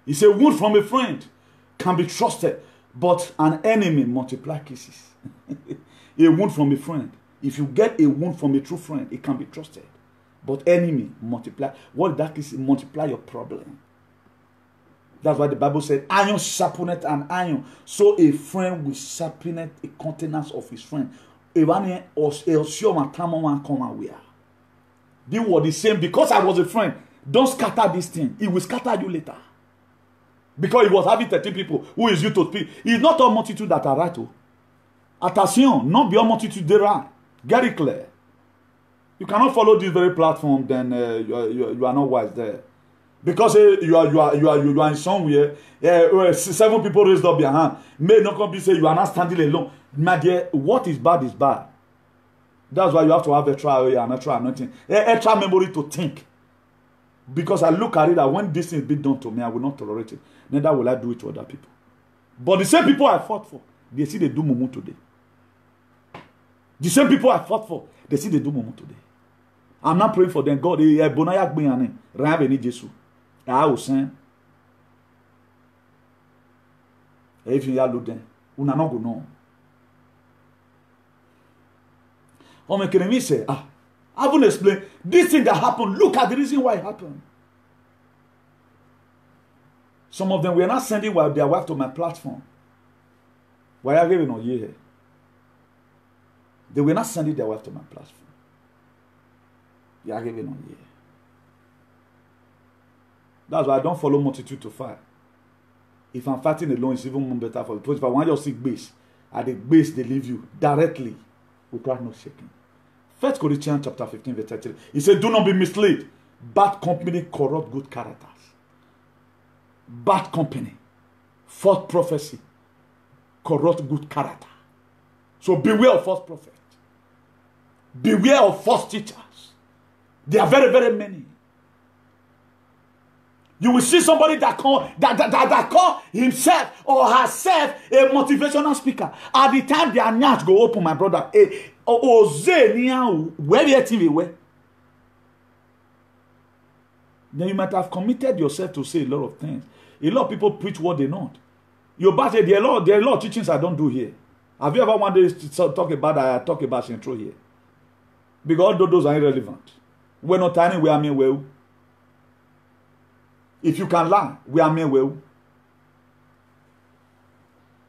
he said, wound from a friend can be trusted, but an enemy multiply kisses. A wound from a friend. If you get a wound from a true friend, it can be trusted. But enemy multiply. What that is, multiply your problem. That's why the Bible said, iron sharpeneth an iron. So a friend will sharpen a countenance of his friend. The word is saying, because I was a friend, don't scatter this thing. It will scatter you later. Because he was having 13 people who is you to speak. It's not all multitude that are right. Attention, not be all multitude they right. Get it clear. You cannot follow this very platform, then you are not wise there. Because you are in somewhere, 7 people raised up their hand. May not come be say you are not standing alone. My dear, what is bad is bad. That's why you have to have extra anointing, extra memory to think. Because I look at it that when this thing is being done to me, I will not tolerate it. Neither will I do it to other people. But the same people I fought for, they see they do mumu today. The same people I fought for, they see they do mumu today. I'm not praying for them. God, bonayak biyane, rabe ni Jesu. I will send. If you are looking, una no go no. Oh, my enemy say, I haven't explained this thing that happened. Look at the reason why it happened. Some of them were not sending their wife to my platform. Why are they not here? They were not sending their wife to my platform. They are giving on here. That's why I don't follow multitude to fight. If I'm fighting alone, it's even more better for me. Because if I want your sick base, at the base they leave you directly without no shaking. 1 Corinthians chapter 15 verse 33. He said, do not be misled. Bad company corrupt good characters. Bad company, false prophecy, corrupt good character. So beware of false prophets. Beware of false teachers. There are very, very many. You will see somebody that call himself or herself a motivational speaker. At the time their mouth go open, my brother, then you might have committed yourself to say a lot of things. A lot of people preach what they know. Your bad say there are a lot of teachings I don't do here. Have you ever wanted to talk about I talk about Central here? Because those are irrelevant. We're not tiny, we are mean well. If you can lie, we are mean well.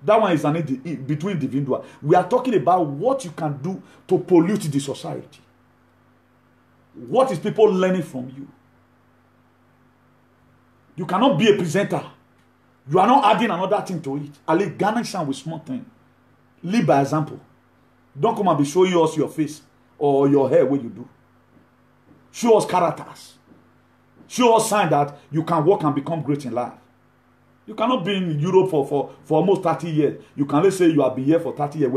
That one is between individual. We are talking about what you can do to pollute the society. What is people learning from you? You cannot be a presenter. You are not adding another thing to it. I like garnish with small thing. Live by example. Don't come and be showing us your face or your hair what you do. Show us characters. Show us sign that you can work and become great in life. You cannot be in Europe for almost 30 years. You can let's say you have been here for 30 years.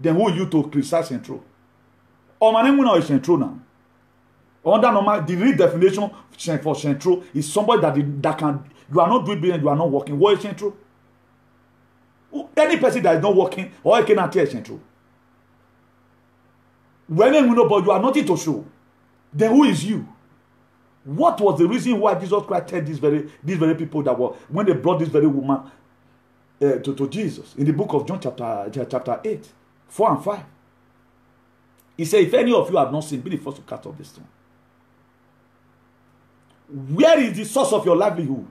Then who are you to criticize Central? Or my name is Central now. Under normal, the real definition for Central is somebody that can, you are not doing business, you are not working. What is Central? Any person that is not working or cannot tell Central. When we know, but you are nothing to show. Then who is you? What was the reason why Jesus Christ told these very people that were when they brought this very woman to Jesus in the book of John chapter 8, 4 and 5. He said, if any of you have not sinned, be the first to cast off the stone. Where is the source of your livelihood?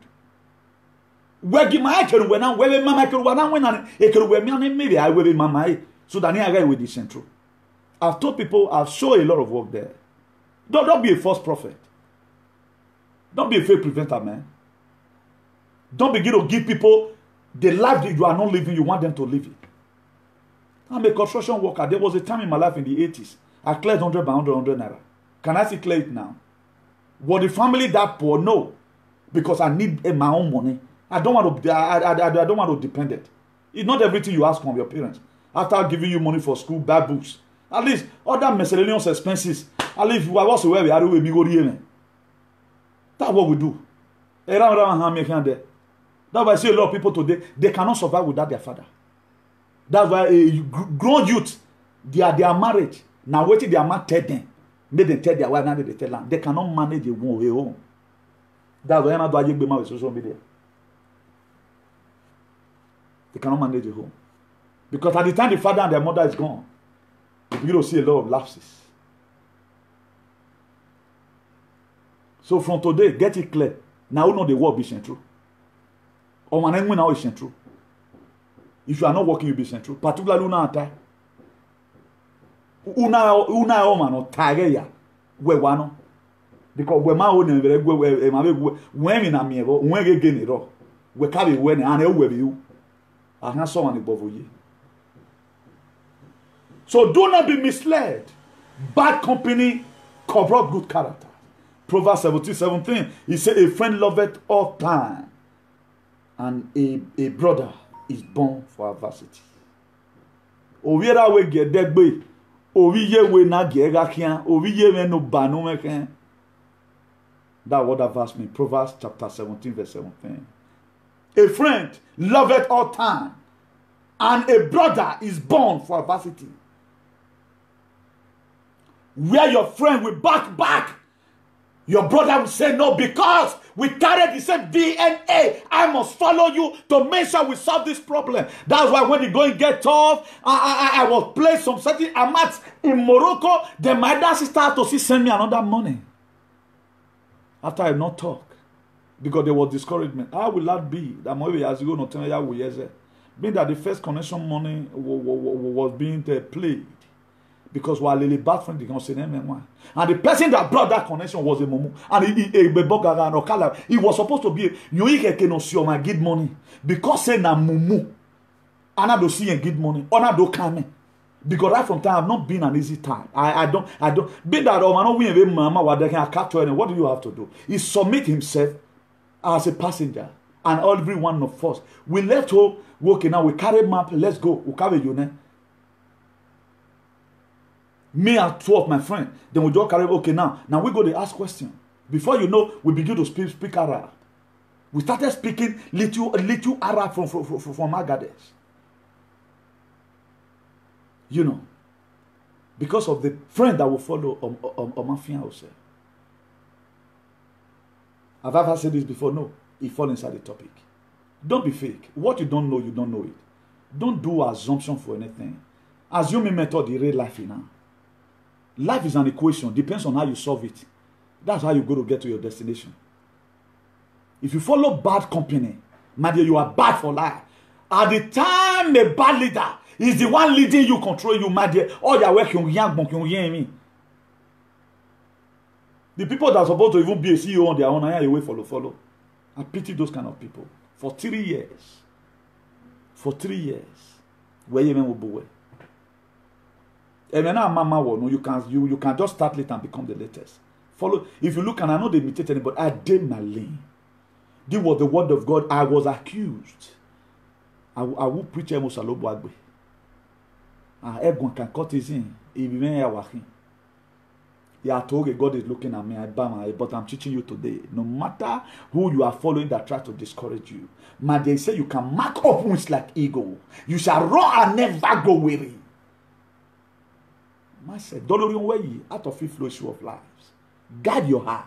Where give my when I'm where mama when I'm maybe I will mama so that I with the central. I've told people, I've shown a lot of work there. Don't be a false prophet. Don't be a fake presenter, man. Don't begin to give people the life that you are not living, you want them to live it. I'm a construction worker. There was a time in my life in the 80s. I cleared 100 by 100 naira. Can I still clear it now? Was the family that poor? No. Because I need my own money. I don't want to I don't want to depend it. It's not everything you ask from your parents. After giving you money for school, buy books. At least other miscellaneous expenses. At least if I was aware we are doing me. That's what we do. That's why I see a lot of people today, they cannot survive without their father. That's why a grown youth, their marriage, now waiting their man tell them. Make them tell their wife, now they tell them. They cannot manage a home. That's why I'm not doing with social media. They cannot manage a home. Because at the time the father and their mother is gone, you begin to see a lot of lapses. So from today, get it clear. Now you know the word be true. Or my name now is true. If you are not working, you'll be central. Particularly una ata. Una man or tage ya. We wano. Because we ma own very when in a mievo, when again it all. We carry when and a with you. I have someone above you. So do not be misled. Bad company corrupt good character. Proverbs 17:17. He said, a friend loveth all time, and a brother is born for adversity. Oviera we get that way. Oviye we na gegakian. Oviye we no banu meken. That what that verse means. Proverbs chapter 17 verse 17. A friend loveth all time, and a brother is born for adversity. Where your friend will back, your brother will say no because we carry the same DNA. I must follow you to make sure we solve this problem. That's why when the going get tough, I was placed some certain amounts in Morocco. Then my dad started to send me another money. After I not talk, because there was discouragement. How will that be? That maybe as you go not tell me how we use it. Being that the first connection money was being played. Because while Lily bad friend, and the person that brought that connection was a mumu, and he was supposed to be you get money because say na mumu, and I don't see and get money, or I don't come. Because right from time I've not been an easy time. I don't be that mama what do you have to do? He submit himself as a passenger, and every one of us we left home working now. We carry map. Let's go. We carry you. Me and two of my friends, then we just carry, okay, now we go to ask questions. Before you know, we begin to speak Arab. We started speaking little Arab from Agadez. You know, because of the friend that will follow Omafia also. Have I ever said this before? No. It falls inside the topic. Don't be fake. What you don't know it. Don't do assumption for anything. Assuming method the real life now. Life is an equation. Depends on how you solve it. That's how you go to get to your destination. If you follow bad company, my dear, you are bad for life. At the time a bad leader is the one leading you, control you, my dear, all your work me. The people that are supposed to even be a CEO on their own, I wait follow. I pity those kind of people. For 3 years. Where you will be. And now, mama, no, you can just start late and become the latest. Follow. If you look, and I know they imitate anybody, I did my lane. This was the word of God. I was accused. I will preach Emo Salobo Agbe. Everyone can cut his in. Yeah, I told you God is looking at me. But I'm teaching you today. No matter who you are following that try to discourage you, man, they say you can mark up wings like eagle. You shall run and never go weary. I said, don't know way out of it flow issue of lives. Guard your heart.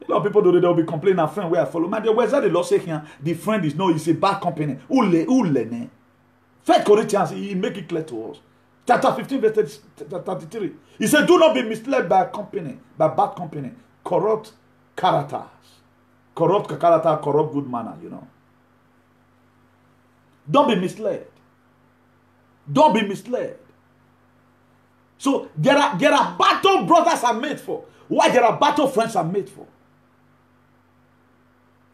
A lot of people they'll be complaining a friend where I follow. Man, where's that the Lord say here? The friend is no, it's a bad company. Ule. 1 Corinthians, he make it clear to us. Chapter 15, verse 33. He said, do not be misled by a company, by bad company. Corrupt characters. Corrupt character, corrupt good manner, you know. Don't be misled. Don't be misled. So there are battle brothers are made for. Why there are battle friends are made for?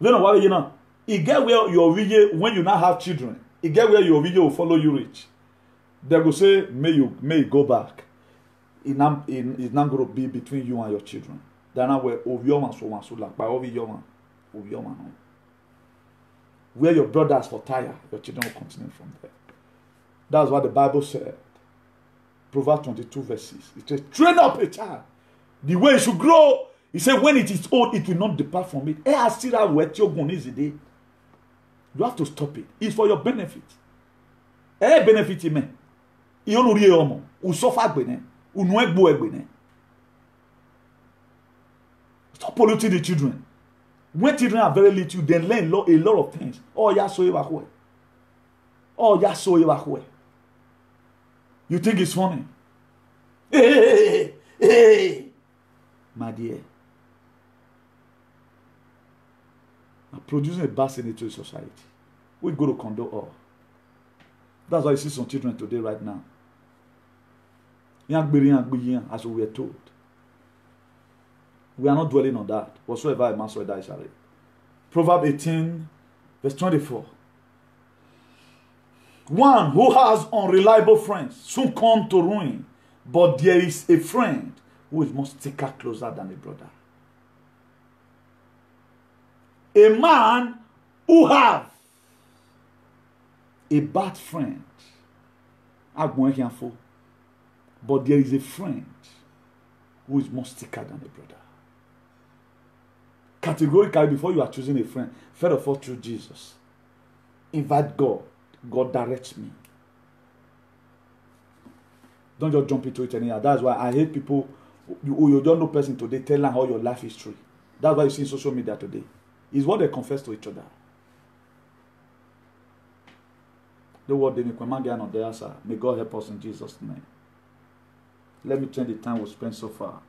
You know why, you know? You get where your video, when you now have children, you get where your video will follow you rich. They will say, may you go back. It's not going to be between you and your children. Then I will where your brothers for tire, your children will continue from there. That's what the Bible said. Proverbs 22 verses. It says, train up a child. The way it should grow. He said, when it is old, it will not depart from it. You have to stop it. It's for your benefit. Benefit me. Stop polluting the children. When children are very little, they learn a lot of things. Oh, yeah, so you oh, yeah, so you You think it's funny? Hey, my dear. I'm producing a bad sanitary society. We go to condone all. That's why you see some children today right now. As we were told. We are not dwelling on that. Whatsoever a man shall die shall live. Proverbs 18, verse 24. One who has unreliable friends soon come to ruin, but there is a friend who is more sticker closer than a brother. A man who have a bad friend, but there is a friend who is more sticker than a brother. Categorically, before you are choosing a friend, first of all, through Jesus. Invite God. God directs me. Don't just jump into it anyhow. That's why I hate people you don't know person today tell them how your life history. That's why you see in social media today. It's what they confess to each other. The word they make when man get on the answer. May God help us in Jesus' name. Let me change the time we spent so far.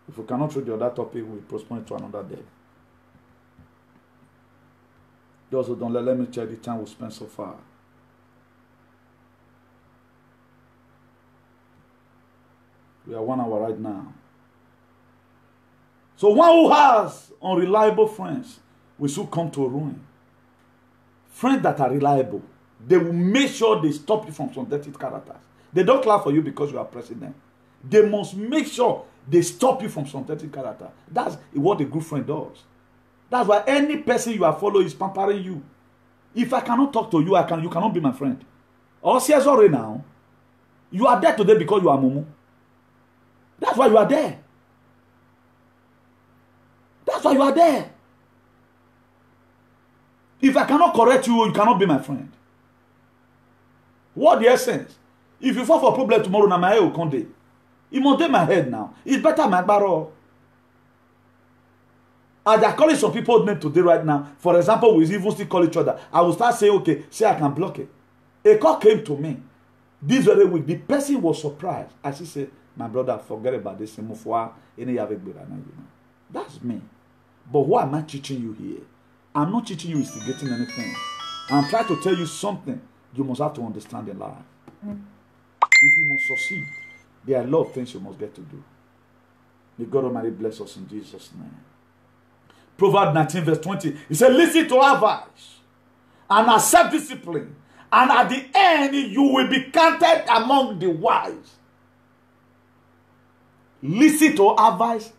If we cannot read the other topic, we'll postpone it to another day. Also, don't let me check the time we spent so far. We are 1 hour right now. So one who has unreliable friends will soon come to ruin. Friends that are reliable, they will make sure they stop you from some dirty characters. They don't clap for you because you are president. They must make sure they stop you from some dirty character. That's what a good friend does. That's why any person you are following is pampering you. If I cannot talk to you, you cannot be my friend. Or sorry now. You are there today because you are Mumu. That's why you are there. That's why you are there. If I cannot correct you, you cannot be my friend. What the essence? If you fall for a problem tomorrow, now my head will come there. It must take my head now. It's better my barrel. As I calling some people's name today right now, for example, we even still call each other. I will start saying, okay, say I can block it. A call came to me this very week. The person was surprised. As he said, my brother, forget about this. That's me. But why am I teaching you here? I'm not teaching you instigating anything. I'm trying to tell you something you must have to understand in life. If you must succeed, there are a lot of things you must get to do. May God Almighty bless us in Jesus' name. Proverbs 19 verse 20. He said, listen to advice and accept discipline. And at the end, you will be counted among the wise. Listen to advice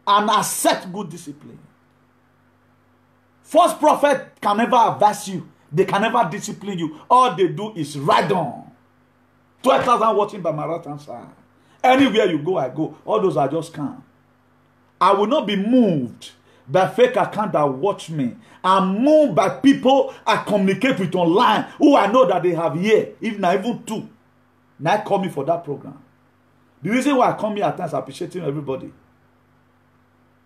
and accept good discipline. False prophet can never advise you. They can never discipline you. All they do is ride on. 12,000 watching by my right hand side. Anywhere you go, I go. All those are just calm. I will not be moved by fake account that watch me. I'm moved by people I communicate with online who I know that they have here, if not even two. Now call me for that program. The reason why I come here at times appreciating everybody.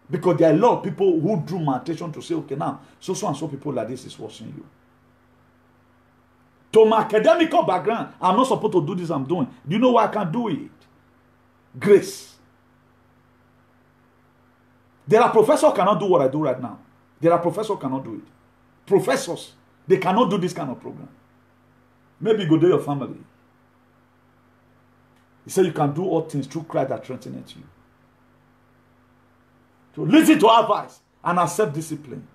Because there are a lot of people who drew my attention to say, okay, now, so and so people like this is watching you. To my academical background, I'm not supposed to do this I'm doing. Do you know why I can't do it? Grace. There are professors who cannot do what I do right now. There are professors who cannot do it. Professors, they cannot do this kind of program. Maybe go to your family. He said you can do all things through Christ that strengthens you. So listen to advice and accept discipline.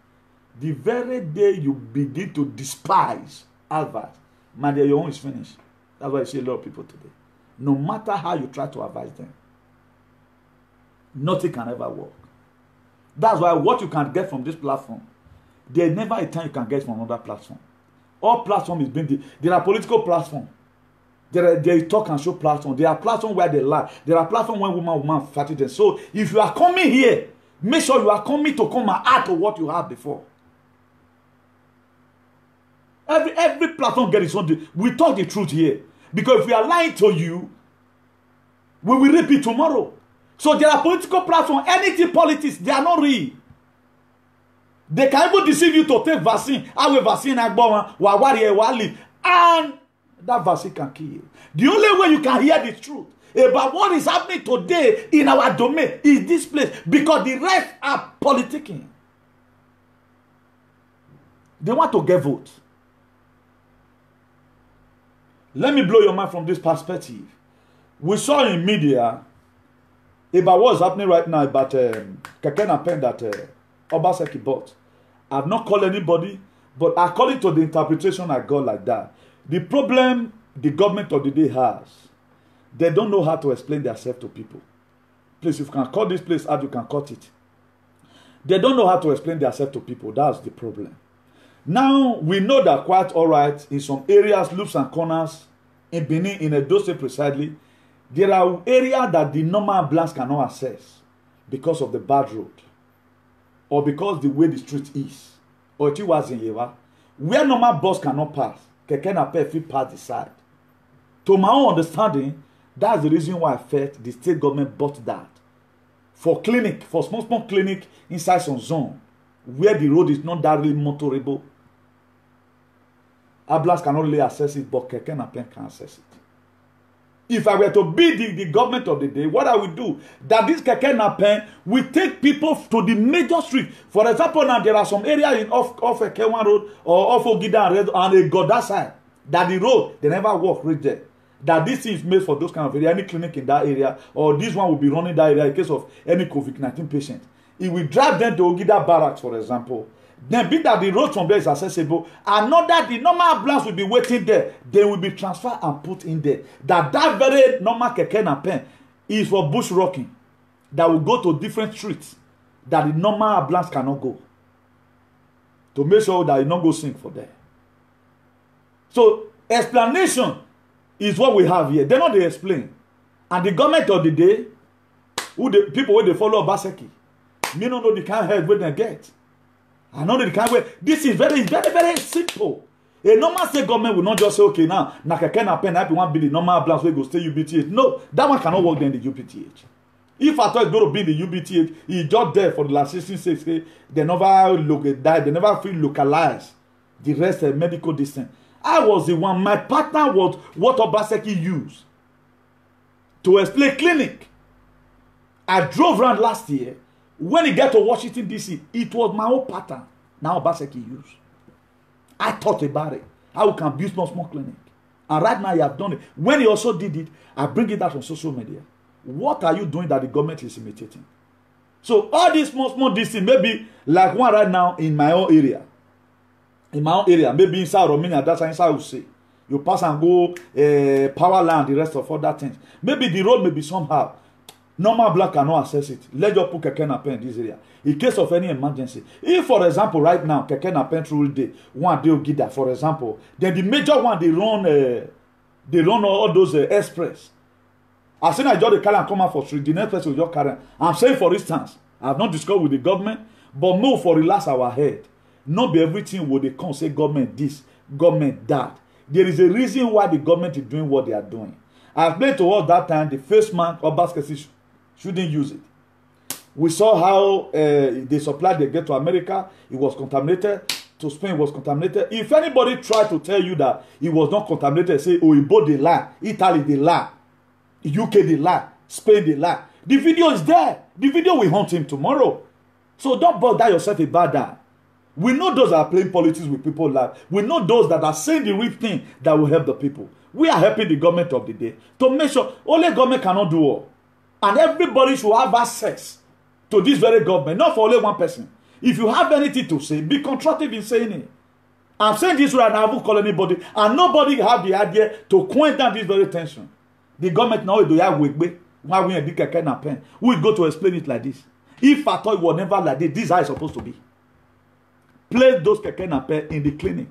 The very day you begin to despise advice, my dear, your own is finished. That's why you see a lot of people today. No matter how you try to advise them, nothing can ever work. That's why what you can get from this platform, there's never a time you can get from another platform. All platform is being there are political platforms. There is talk and show platform. There are platforms where they lie. There are platforms where woman fight them. So if you are coming here, make sure you are coming to come and add to what you have before. Every platform gets its own. We talk the truth here. Because if we are lying to you, we will repeat tomorrow. So there are political platforms, anything politics, they are not real. They can even deceive you to take vaccine. I will vaccine, and that vaccine can kill you. The only way you can hear the truth about what is happening today in our domain is this place, because the rest are politicking. They want to get votes. Let me blow your mind from this perspective. We saw in media about what's happening right now about Keke Napeng that Obaseki bought. I've not called anybody, but according to the interpretation I got like that, the problem the government of the day has, they don't know how to explain themselves to people. Please, if you can cut this place out, you can cut it. They don't know how to explain themselves to people. That's the problem. Now, we know that quite all right, in some areas, loops and corners, in Benin, in Edo State precisely, there are areas that the normal ambulance cannot access because of the bad road, or because the way the street is, or it was in Yewa, where normal bus cannot pass, Keke Napeng fit pass the side. To my own understanding, that's the reason why I felt the state government bought that. For clinic, for small clinic inside some zone, where the road is not that really motorable, ambulance cannot really access it, but Keke Napeng can access it. If I were to be the government of the day, what I would do, that this Keke Napeng will take people to the major street. For example, now there are some areas off Ekewan Road or off Ogida and a Goda side, that the road, they never walk right there. That this is made for those kind of area, any clinic in that area, or this one will be running that area in case of any COVID-19 patient. It will drive them to Ogida Barracks, for example. Then being that the road from there is accessible, and not that the normal ambulance will be waiting there, they will be transferred and put in there. That very normal Keke Napeng is for bush rocking, that will go to different streets that the normal ambulance cannot go, to make sure that it not go sink for there. So explanation is what we have here. They know they explain, and the government of the day, who the people where they follow Obaseki, me don't know the kind of help where they get. I know the kind of way. This is very simple. A normal state government will not just say, okay, now Keke Napeng, I want to be the normal ambulance where go stay UBTH. No, that one cannot work then the UBTH. If I thought it's going to be the UBTH, he's just there for the last 16 days. They never died. They never feel localized. The rest of medical distance. I was the one. My partner was what Obaseki used to explain clinic. I drove around last year. When he got to Washington, D.C., it was my own pattern. Now Obaseki used. I thought about it. How we can build small clinic. And right now he have done it. When he also did it, I bring it out on social media. What are you doing that the government is imitating? So all these small things, maybe like one right now in my own area. In my own area, maybe inside Romania, that's inside we say. You pass and go power line, the rest of other things. Maybe the road may be somehow. Normal black cannot access it. Let your put Keke Napeng in this area. In case of any emergency. If, for example, right now, Keke Napeng through day, one day Ogida, for example, then the major one, they run all those express. As soon as I just carry and come out for street, the next person will just carry. I'm saying, for instance, I have not discussed with the government, but more for relax our head. Not be everything will they come say government this, government that. There is a reason why the government is doing what they are doing. I explained to us that time the first man or basket shouldn't use it. We saw how they supplied the get to America. It was contaminated. To Spain, it was contaminated. If anybody tried to tell you that it was not contaminated, say, oh, Oyibo they lie, Italy they lie, UK they lie, Spain they lie. The video is there. The video will haunt him tomorrow. So don't bother yourself about that. We know those that are playing politics with people's lives. We know those that are saying the real thing that will help the people. We are helping the government of the day to make sure only government cannot do all. And everybody should have access to this very government, not for only one person. If you have anything to say, be constructive in saying it. I'm saying this right now, I won't call anybody, and nobody have the idea to quench down this very tension. The government now do have why we will go to explain it like this. If I thought it was never like this, this is how it's supposed to be. Place those keke na pen in the clinic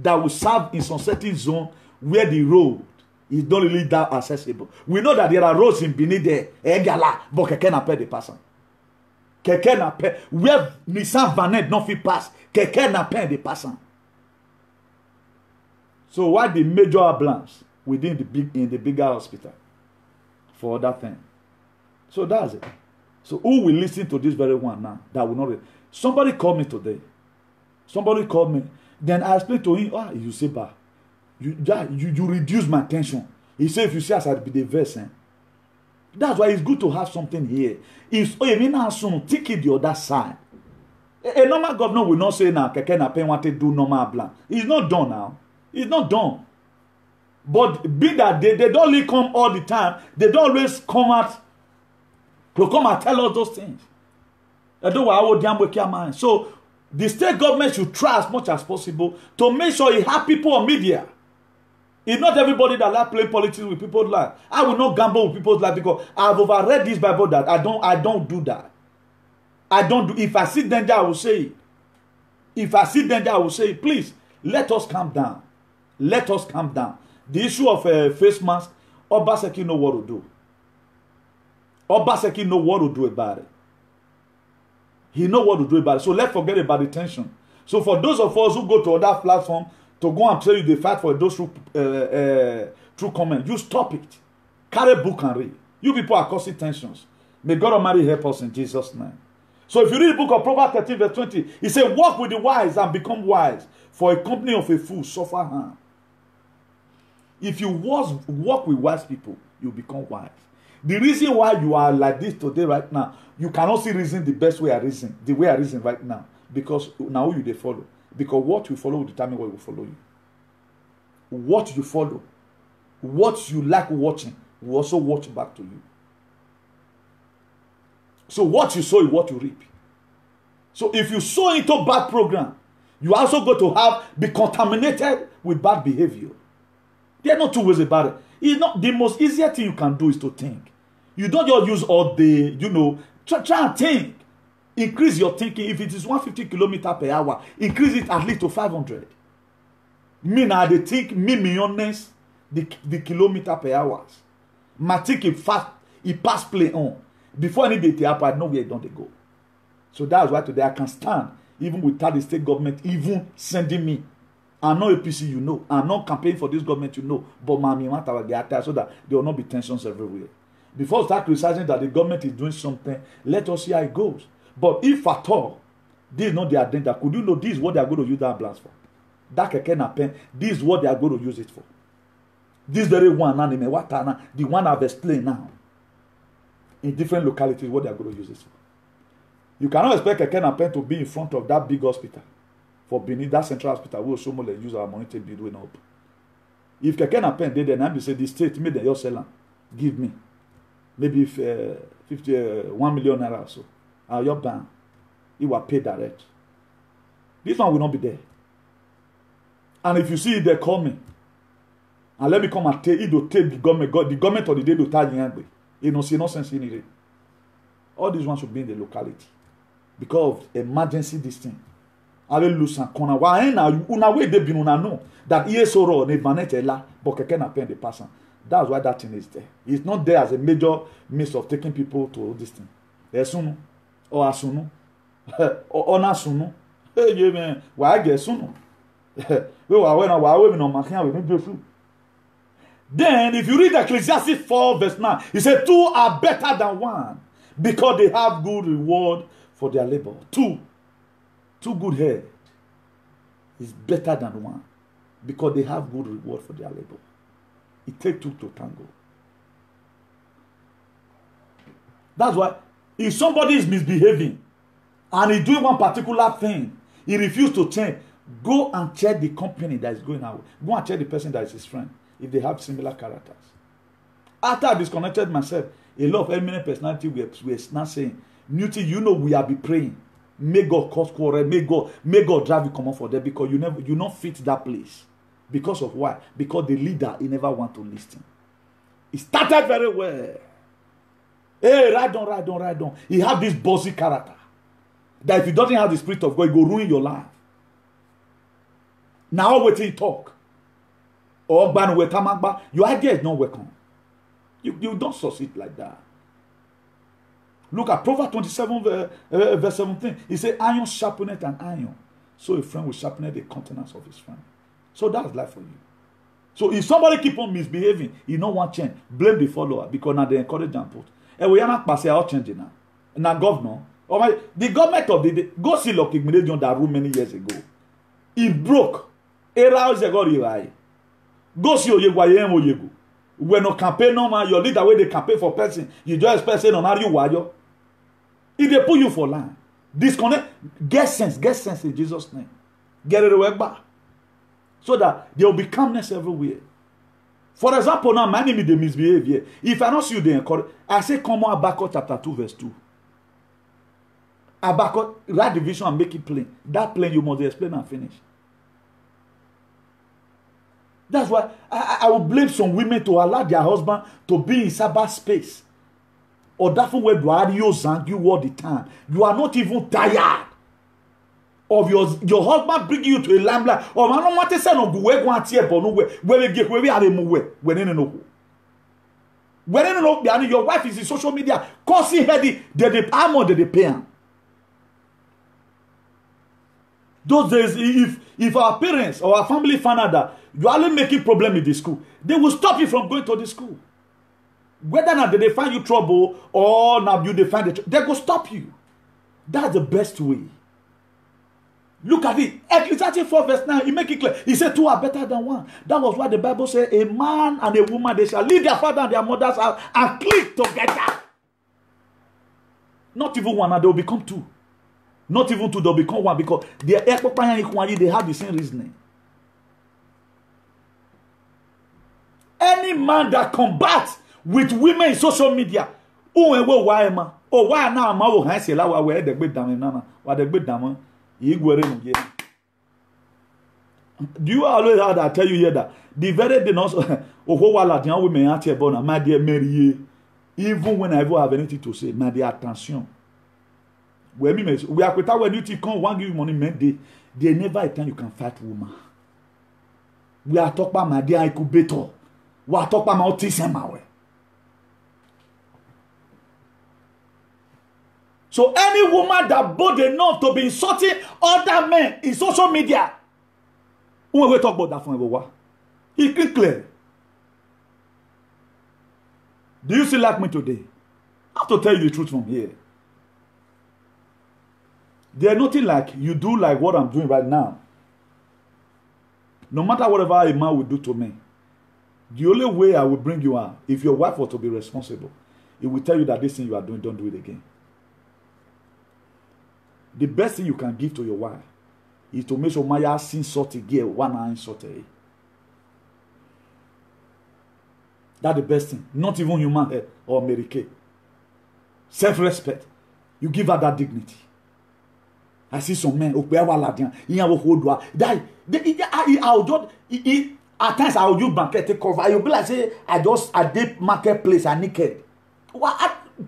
that will serve in some certain zone where the road is not really that accessible. We know that there are roads in Benin there, Egala, but keke na pen they pass. Keke na pen where Nissan Vanet not fit pass, keke na pen they pass. So why the major ambulance within the bigger hospital for that thing? So that's it. So who will listen to this very one now? That will not. Somebody called me today. Somebody called me. Then I explained to him, you say, bah, you reduce my tension. He said, if you see us, I'll be the verse. That's why it's good to have something here. If you now soon take it the other side. A normal governor will not say now, keke na pen want to do normal blank. It's not done now. It's not done. But be that they don't really come all the time. They don't always come out to come and tell us those things. So the state government should try as much as possible to make sure it have people on media. It's not everybody that like play politics with people's life. I will not gamble with people's life because I've overread this Bible that I don't do that. I don't do. If I see danger, I will say it. If I see danger, I will say it. Please, let us calm down. Let us calm down. The issue of face mask, Obaseki know what to do. Obaseki know what to do about it. He know what to do about it. So let's forget about the tension. So for those of us who go to other platform to go and tell you they fight for those true comments, you stop it. Carry a book and read. You people are causing tensions. May God Almighty help us in Jesus' name. So if you read the book of Proverbs 13 verse 20, he said, walk with the wise and become wise, for a company of a fool suffer harm. If you walk with wise people, you become wise. The reason why you are like this today right now, you cannot see reason the best way I reason, the way I reason right now, because now you they follow. Because what you follow will determine what will follow you. What you follow, what you like watching, will also watch back to you. So what you sow is what you reap. So if you sow into bad program, you also go to be contaminated with bad behavior. There are not two ways about it. It's not the most easier thing you can do is to think. You don't just use all day, try and think. Increase your thinking. If it is 150 kilometers per hour, increase it at least to 500. Me now they think me millionaires the kilometer per hour. My thinking fast, it pass play on. Before any day happen, I know where don't they go. So that's why today I can stand, even without the state government even sending me. I'm not APC, I'm not campaigning for this government, but mommy want to get so that there will not be tensions everywhere. Before we start criticizing that the government is doing something, let us see how it goes. But if at all, this is not their agenda, could you know this is what they are going to use that blast for? That keke na pen, this is what they are going to use it for. This very one, the one I've explained now, in different localities, what they are going to use it for. You cannot expect keke na pen to be in front of that big hospital. For Benin, that central hospital, we will show more use our money to build one up. If keke na pen did, then I be say the state made the sell give me maybe 1 million naira or so. Your bank, it will pay direct. This one will not be there. And if you see it, they call me. And let me come and tell you to take the government of the day to tell you. You know, see no sense in it. All these ones should be in the locality. Because of emergency this thing. I will lose some corner. Why una way they been una know that ESO ne vanete la but keke na pen the person. That's why that thing is there. It's not there as a major means of taking people to this thing. Esunu or asunu or onasunu. Hey, you man, why get sunu? We were when I was no making with me through. Then, if you read Ecclesiastes 4 verse 9, he said, 2 are better than one, because they have good reward for their labor. Two good head is better than one because they have good reward for their labor. It takes two to tango. That's why if somebody is misbehaving and he's doing one particular thing, he refuses to change, go and check the company that is going out. Go and check the person that is his friend if they have similar characters. After I disconnected myself, a lot of eminent personality were now saying, Newton, you know we have been praying. May God cause quarrel, may God drive you come out for them because you not fit that place. Because of why? Because the leader, he never want to listen. He started very well. Hey, ride on. He have this bossy character. That if he doesn't have the Spirit of God, he will ruin your life. Now wait till he talk. Or your idea is not welcome. You don't succeed like that. Look at Proverbs 27 verse 17. He said, iron sharpeneth an iron. So a friend will sharpen the countenance of his friend. So that's life for you. So if somebody keep on misbehaving, you don't want change. Blame the follower because now they encourage and put. And we are not passing out changing now. Now governor. The government of the day, go see Lucky Igbenedion that ruled many years ago. He broke. Era ago go see Oyegu. When no campaign no man, your leader where they campaign for person, you just expect say no matter you wayo. If they put you for line, disconnect, get sense in Jesus' name. Get it away back. So that there will be calmness everywhere. For example, now my name is the misbehavior. If I don't see you, they encourage. I say, come on, Habakkuk chapter 2, verse 2. Habakkuk, write the vision and make it plain. That plain you must explain and finish. That's why I will blame some women to allow their husband to be in Sabbath space. Or that for where you are you all the time. You are not even tired of your husband bringing you to a lamb. Or I don't want to say no go want here but no where we get where we are move when in no. When in no your wife is in social media causing her the armor that they pay. Those days, if our parents or our family find out that you are only making problem in the school, they will stop you from going to the school. Whether or not they find you trouble or now you find it, they will stop you. That's the best way. Look at it. Ecclesiastes 4 verse 9, he make it clear. He said two are better than one. That was why the Bible said a man and a woman, they shall leave their father and their mother's house and cleave together. Not even one, and they will become two. Not even two, they'll become one because they have the same reasoning. Any man that combats with women in social media, do you always have that tell you here that the very day also women out here born, my dear Mary, even when I ever have anything to say, my dear attention. We are quite when you come one give you money men they never a time you can fight woman. We are talking about my dear incubator. We are talking about my autism. So any woman that bold enough to be insulting other men in social media, when we talk about that from everyone, it's clear. Do you still like me today? I have to tell you the truth from here. There's nothing like you do like what I'm doing right now. No matter whatever a man will do to me, the only way I will bring you out, if your wife was to be responsible, it will tell you that this thing you are doing, don't do it again. The best thing you can give to your wife is to make sure Maya sin sorty girl one eye sorty. That's the best thing. Not even human head or American. Self-respect. You give her that dignity. I see some men at times I'll use banquet take cover. You'll be like say I did marketplace and naked.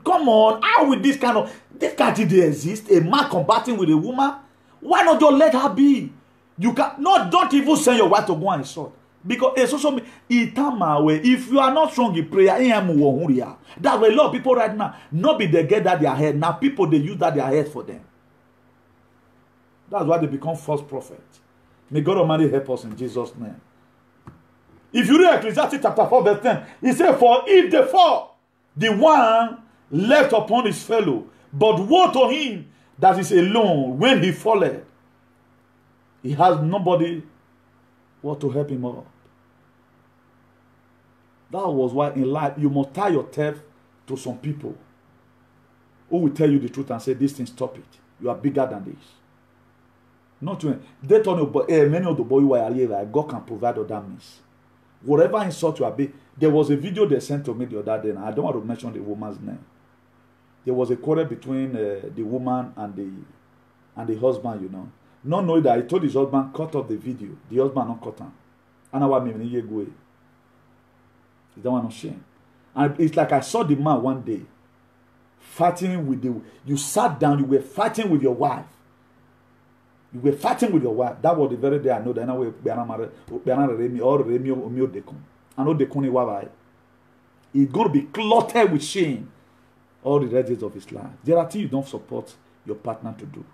Come on, how will this kind of thing exist? A man combating with a woman? Why not just let her be? You can don't even send your wife to go and insult. Because a social media, if you are not strong in prayer, that's why a lot of people right now not be they get that their head. Now people they use that their head for them. That's why they become false prophets. May God Almighty help us in Jesus' name. If you read Ecclesiastes chapter 4 verse 10, he said, for if they fall, the one left upon his fellow. But woe to him that is alone when he falleth. He has nobody what to help him up. That was why in life you must tie your theft to some people who will tell you the truth and say, this thing, stop it. You are bigger than this. Not when they told you, many of the boys were here, like God can provide other means. Whatever insult you are being, there was a video they sent to me the other day, and I don't want to mention the woman's name. There was a quarrel between the woman and the husband, you know. Not knowing that he told his husband, cut off the video. The husband not cut him. And I want me to go. He don't want no shame. And it's like I saw the man one day fighting with you sat down, you were fighting with your wife. You were fighting with your wife. That was the very day I know that now we Remi or Remi Omio Dekun. I know Dekun Wabai. He's going to be cluttered with shame all the rest of his life. There are things you don't support your partner to do.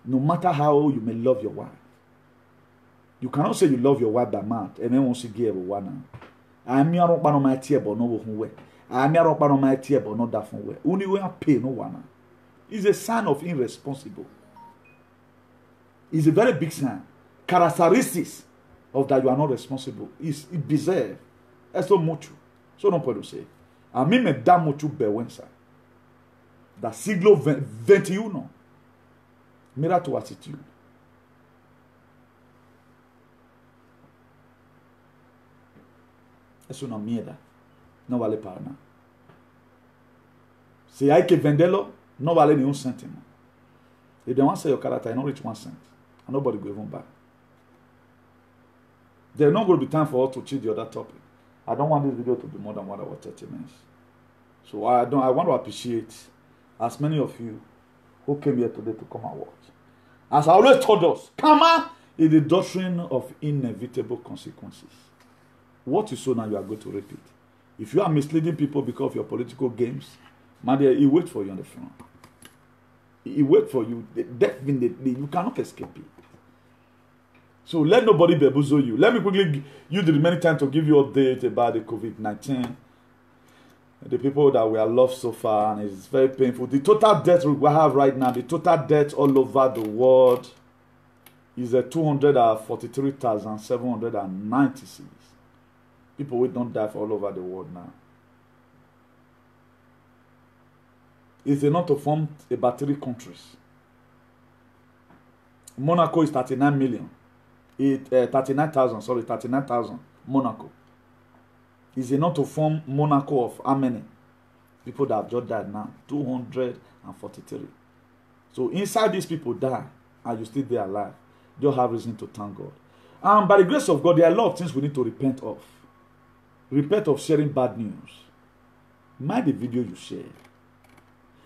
No matter how you may love your wife. You cannot say you love your wife by mouth. And then once you give one. I'm your own my tear, but no way. I'm your own my tear, but not that way. Only way I pay no one. It's a sign of irresponsible. It's a very big sign. Characteristics of that you are not responsible. It's bizarre. That's so much. So no point to say. I mean me da much bewensa. Da siglo 21. Mira tu attitude. Eso no mierda. No vale para nada. Si hay que venderlo, no vale ni un céntimo. If they want to sell your character, you don't reach 1 cent. And nobody will even buy. There's not going to be time for us to cheat the other topic. I don't want this video to be more than 1 hour 30 minutes. So I want to appreciate as many of you who came here today to come and watch. As I always told us, karma is the doctrine of inevitable consequences. What you sow now, you are going to reap it. If you are misleading people because of your political games, my dear, he wait for you on the front. He wait for you. Definitely, you cannot escape it. So let nobody bamboozle you. Let me quickly use the remaining time to give you update about the COVID-19. The people that we have lost so far, and it's very painful. The total death we have right now, the total death all over the world is 243,796. People will not die for all over the world now. It's enough to form about 3 countries. Monaco is 39 million. 39,000. Monaco. Is enough to form Monaco of how many? People that have just died now. 243. So inside these people die, and you still there alive. You have reason to thank God. And by the grace of God, there are a lot of things we need to repent of. Repent of sharing bad news. Mind the video you share.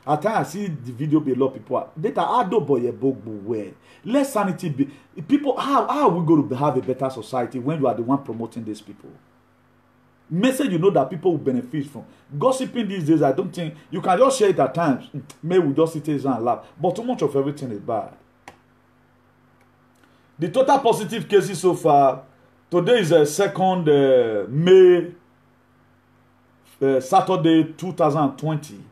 At times I see the video be a lot of people. Data ado boy where. Let sanity be. People, how are we going to have a better society when you are the one promoting these people? Message you know that people will benefit from. Gossiping these days, I don't think you can just share it at times. Maybe we just sit here and laugh. But too much of everything is bad. The total positive cases so far, today is 2nd May, Saturday 2020.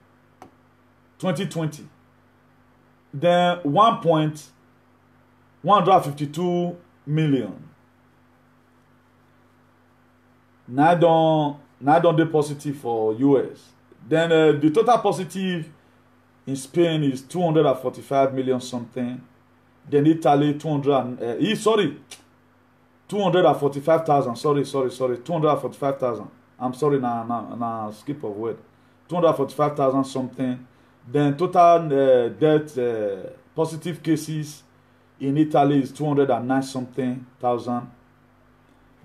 Then 1.152 million. Now don't do positive for US. Then the total positive in Spain is 245 million something. Then Italy 245,000. Sorry. 245,000. I'm sorry now skip of word. 245,000 something. Then total death positive cases in Italy is 209 something thousand.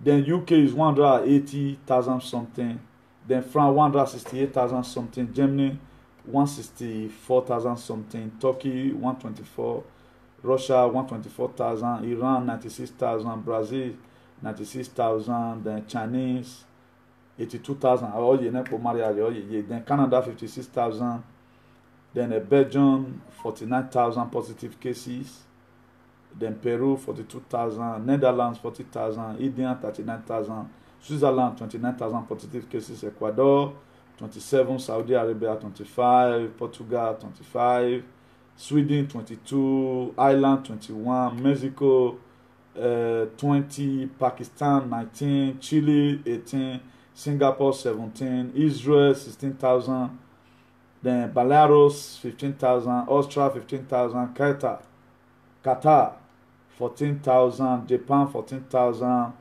Then UK is 180,000 something. Then France 168,000 something. Germany 164,000 something. Turkey 124. Russia 124,000. Iran 96,000. Brazil 96,000. Then Chinese 82,000. Then Canada 56,000. Then Belgium 49,000 positive cases. Then Peru 42,000, Netherlands 40,000, India 39,000, Switzerland 29,000 positive cases, Ecuador 27, Saudi Arabia 25, Portugal 25, Sweden 22, Ireland 21, Mexico 20, Pakistan 19, Chile 18, Singapore 17, Israel 16,000, then Belarus 15,000, Austria 15,000, Qatar 14,000, Japan 14,000,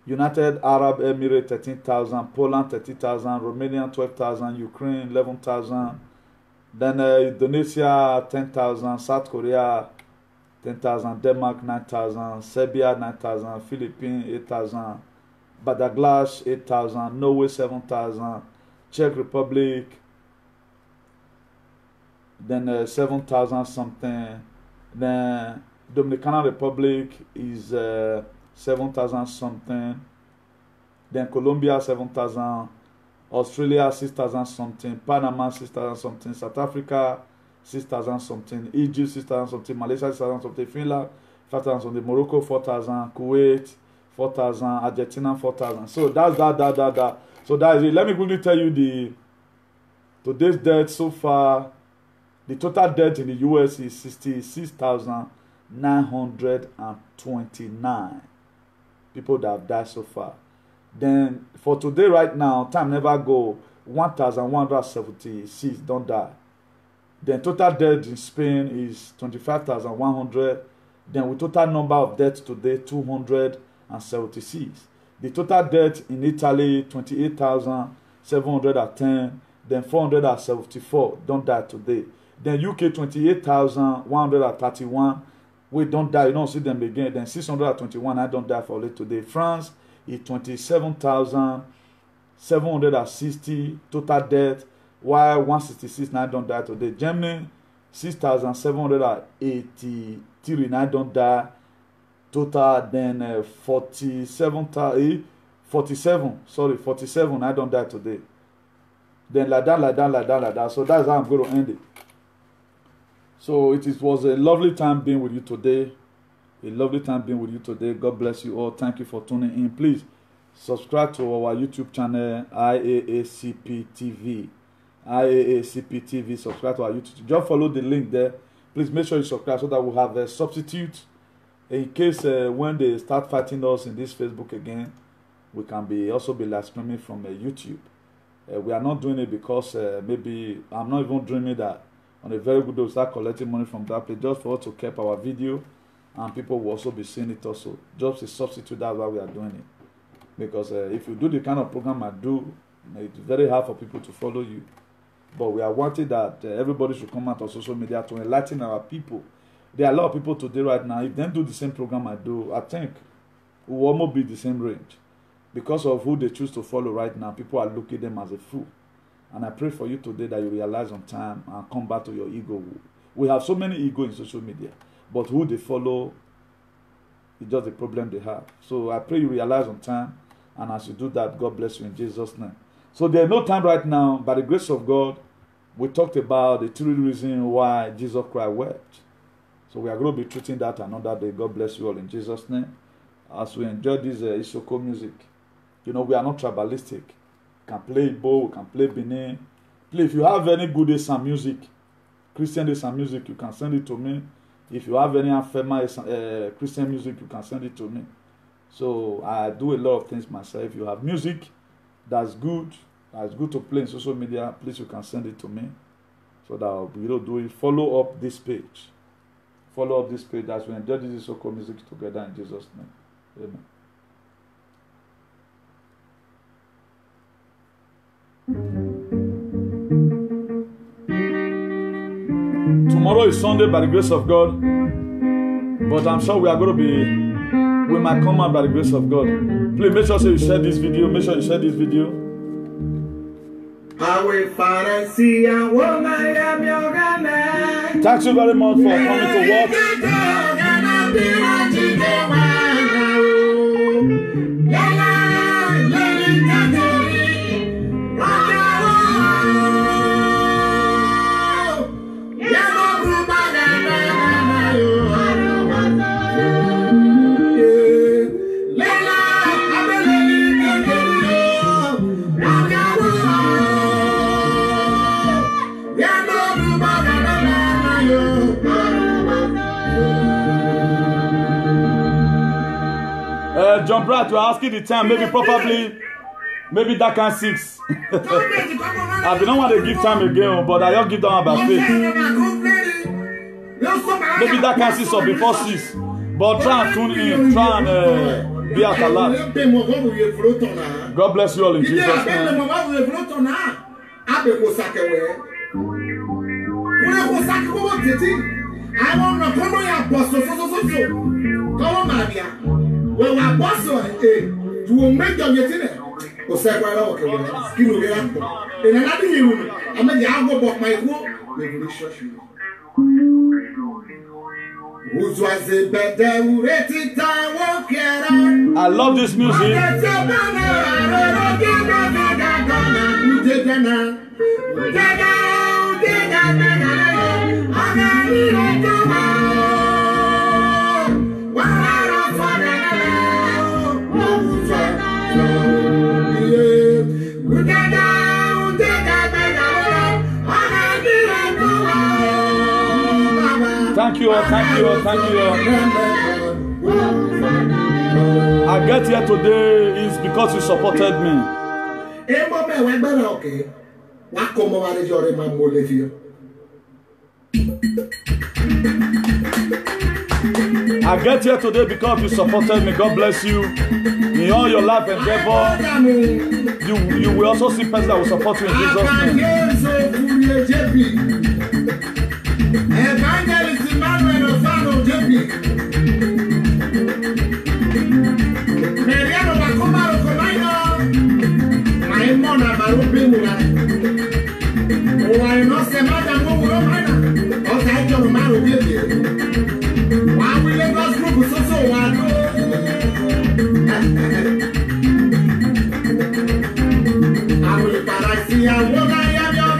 United Arab Emirates 13,000, Poland 30,000, Romania 12,000, Ukraine 11,000, then Indonesia 10,000, South Korea 10,000, Denmark 9,000, Serbia 9,000, Philippines 8,000, Bangladesh 8,000, Norway 7,000, Czech Republic then 7,000 something, then Dominican Republic is 7,000 something, then Colombia 7,000, Australia 6,000 something, Panama 6,000 something, South Africa 6,000 something, Egypt 6,000 something, Malaysia 6,000 something, Finland 5,000 something, Morocco 4,000, Kuwait 4,000, Argentina 4,000. So that's that. So that is it. Let me quickly tell you today's death so far. The total death in the US is 66,929 people that have died so far. Then for today right now, time never go, 1,176 don't die. Then total death in Spain is 25,100. Then with total number of deaths today, 276. The total death in Italy, 28,710. Then 474 don't die today. Then UK 28,131. We don't die, you don't see them again. Then 621, I don't die for late today. France is 27,760 total death, while 166 now don't die today. Germany 6,783 now don't die total. Then 47 I don't die today. Then like that. So that's how I'm going to end it. So it was a lovely time being with you today. God bless you all. Thank you for tuning in. Please subscribe to our YouTube channel, IAACP TV. Subscribe to our YouTube. Just follow the link there. Please make sure you subscribe so that we'll have a substitute in case when they start fighting us in this Facebook again, we can also be live streaming from YouTube. We are not doing it because maybe I'm not even dreaming that on a very good day we'll start collecting money from that place, just for us to keep our video and people will also be seeing it also. Just a substitute, that's why we are doing it. Because if you do the kind of program I do, it's very hard for people to follow you. But we are wanting that everybody should come out on social media to enlighten our people. There are a lot of people today right now, if they do the same program I do, I think we will almost be the same range. Because of who they choose to follow right now, people are looking at them as a fool. And I pray for you today that you realize on time and come back to your ego. We have so many ego in social media, but who they follow is just the problem they have. So I pray you realize on time, and as you do that, God bless you in Jesus' name. So there's no time right now. By the grace of God, we talked about the three reasons why Jesus Christ wept. So we are going to be treating that another day. God bless you all in Jesus' name. As we enjoy this Isoko music, we are not tribalistic. We can play Igbo, we can play Benin. Please, if you have any good Esan music, Christian Esan music, you can send it to me. If you have any Afema Christian music, you can send it to me. So I do a lot of things myself. If you have music that's good to play in social media, please you can send it to me so that we will do it. Follow up this page. Follow up this page as we enjoy this Isoko music together in Jesus' name. Amen. Tomorrow is Sunday by the grace of God, but I'm sure we might come out by the grace of God. Please make sure you share this video. Thank you very much for coming to watch. John Pratt, you are asking the time, maybe probably, maybe that can 6. I don't want to give time again, but I don't give them about 5. Maybe that can 6 or before 6. But try and tune in, try and be at alert. God bless you all in Jesus' name. I love this music. Thank you all, thank you all, thank you all. I get here today is because you supported me. I get here today because you supported me. God bless you. In all your life endeavor, you will also see people that will support you in Jesus' name. Evangelist Emmanuel Osano JP. Meriano Bakoma Rokomaino. Maimona Barupi Mula. Why not Semata Mumana? Osa John Maru Baby. Why will Lagos group so one? I will Parasia, what I am your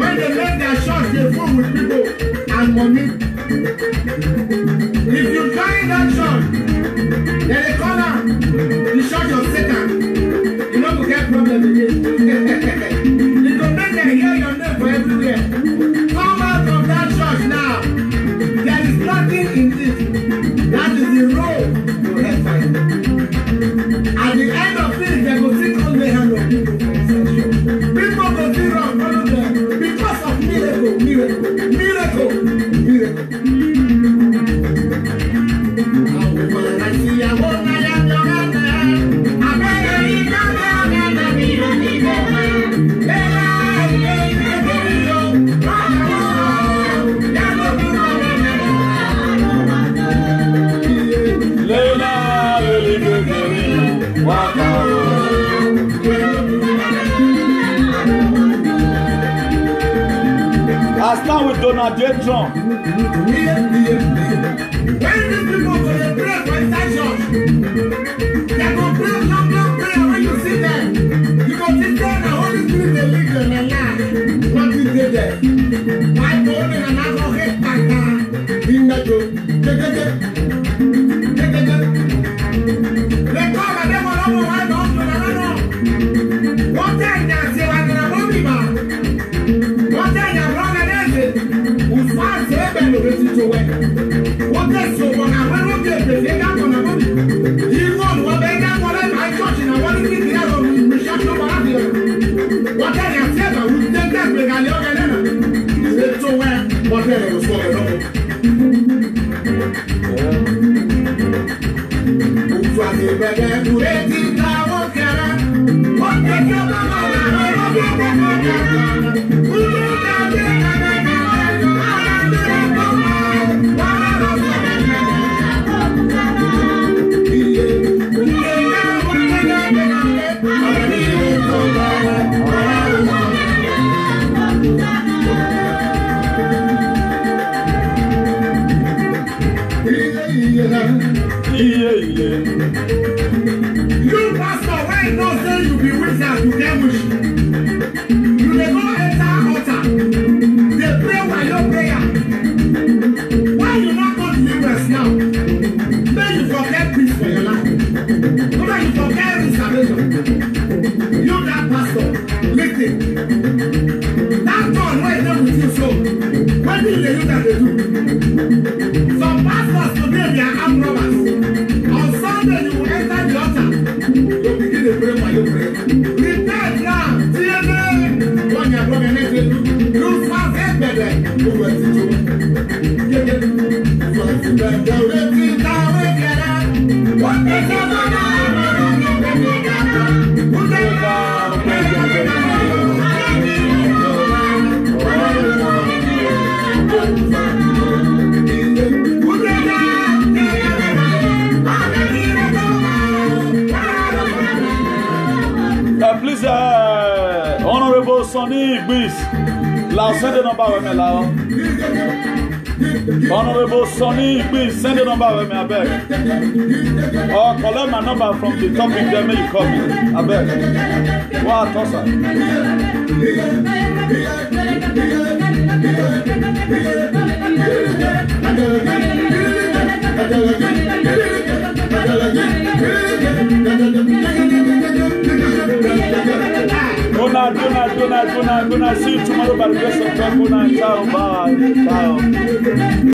when they make their church, they form with people and money. If you join that church, then they call out the church of Satan. You know to get problem again. You go make them hear your name for everywhere. Come out of that church now. There is nothing in it. That is the road to hellfire. At the end of it, they will still call the hand of people for instruction. People go see wrong, follow them because of miracle. I start with Donald J. Trump. When these people go to pray for inside church, they go pray long prayer. When you see them, you go sit down and Holy Spirit they lead them and laugh. What is there? Why go in and I go hit back in the door? They come and they go over why don't you know? One time they say I'm gonna move me back. One time you're wrong and who's fast to work. What is so when I went up there, they got on a money. You want what they got for my church and I want to get the other mission. What I have said, I will take that big and young and it's so well, whatever was going on. Who's was the better? You pastor, why not say you be wizard, you get wish? You dey go enter altar, they pray while you prayer. Why you not go deliverance now? May you forget peace for your life. So that you forget reservation. You that pastor, listen. That God right there with you, so when do they do that they do? Some pastors today they are armed robbers. On Sunday you will enter the altar. You begin to pray while you pray. Repent now. TNA. When you are broken, you fast everywhere. You will teach you. What is the please, Honorable Sonny Igbiz, send the number with me, Lao. Honorable Sonny Igbiz, send the number with me, I beg. Or collect my number from the topic there, may you call me, I beg. Wow, Tosa. Good night. See you tomorrow by the grace of God. Good night. Ciao. Bye. Ciao.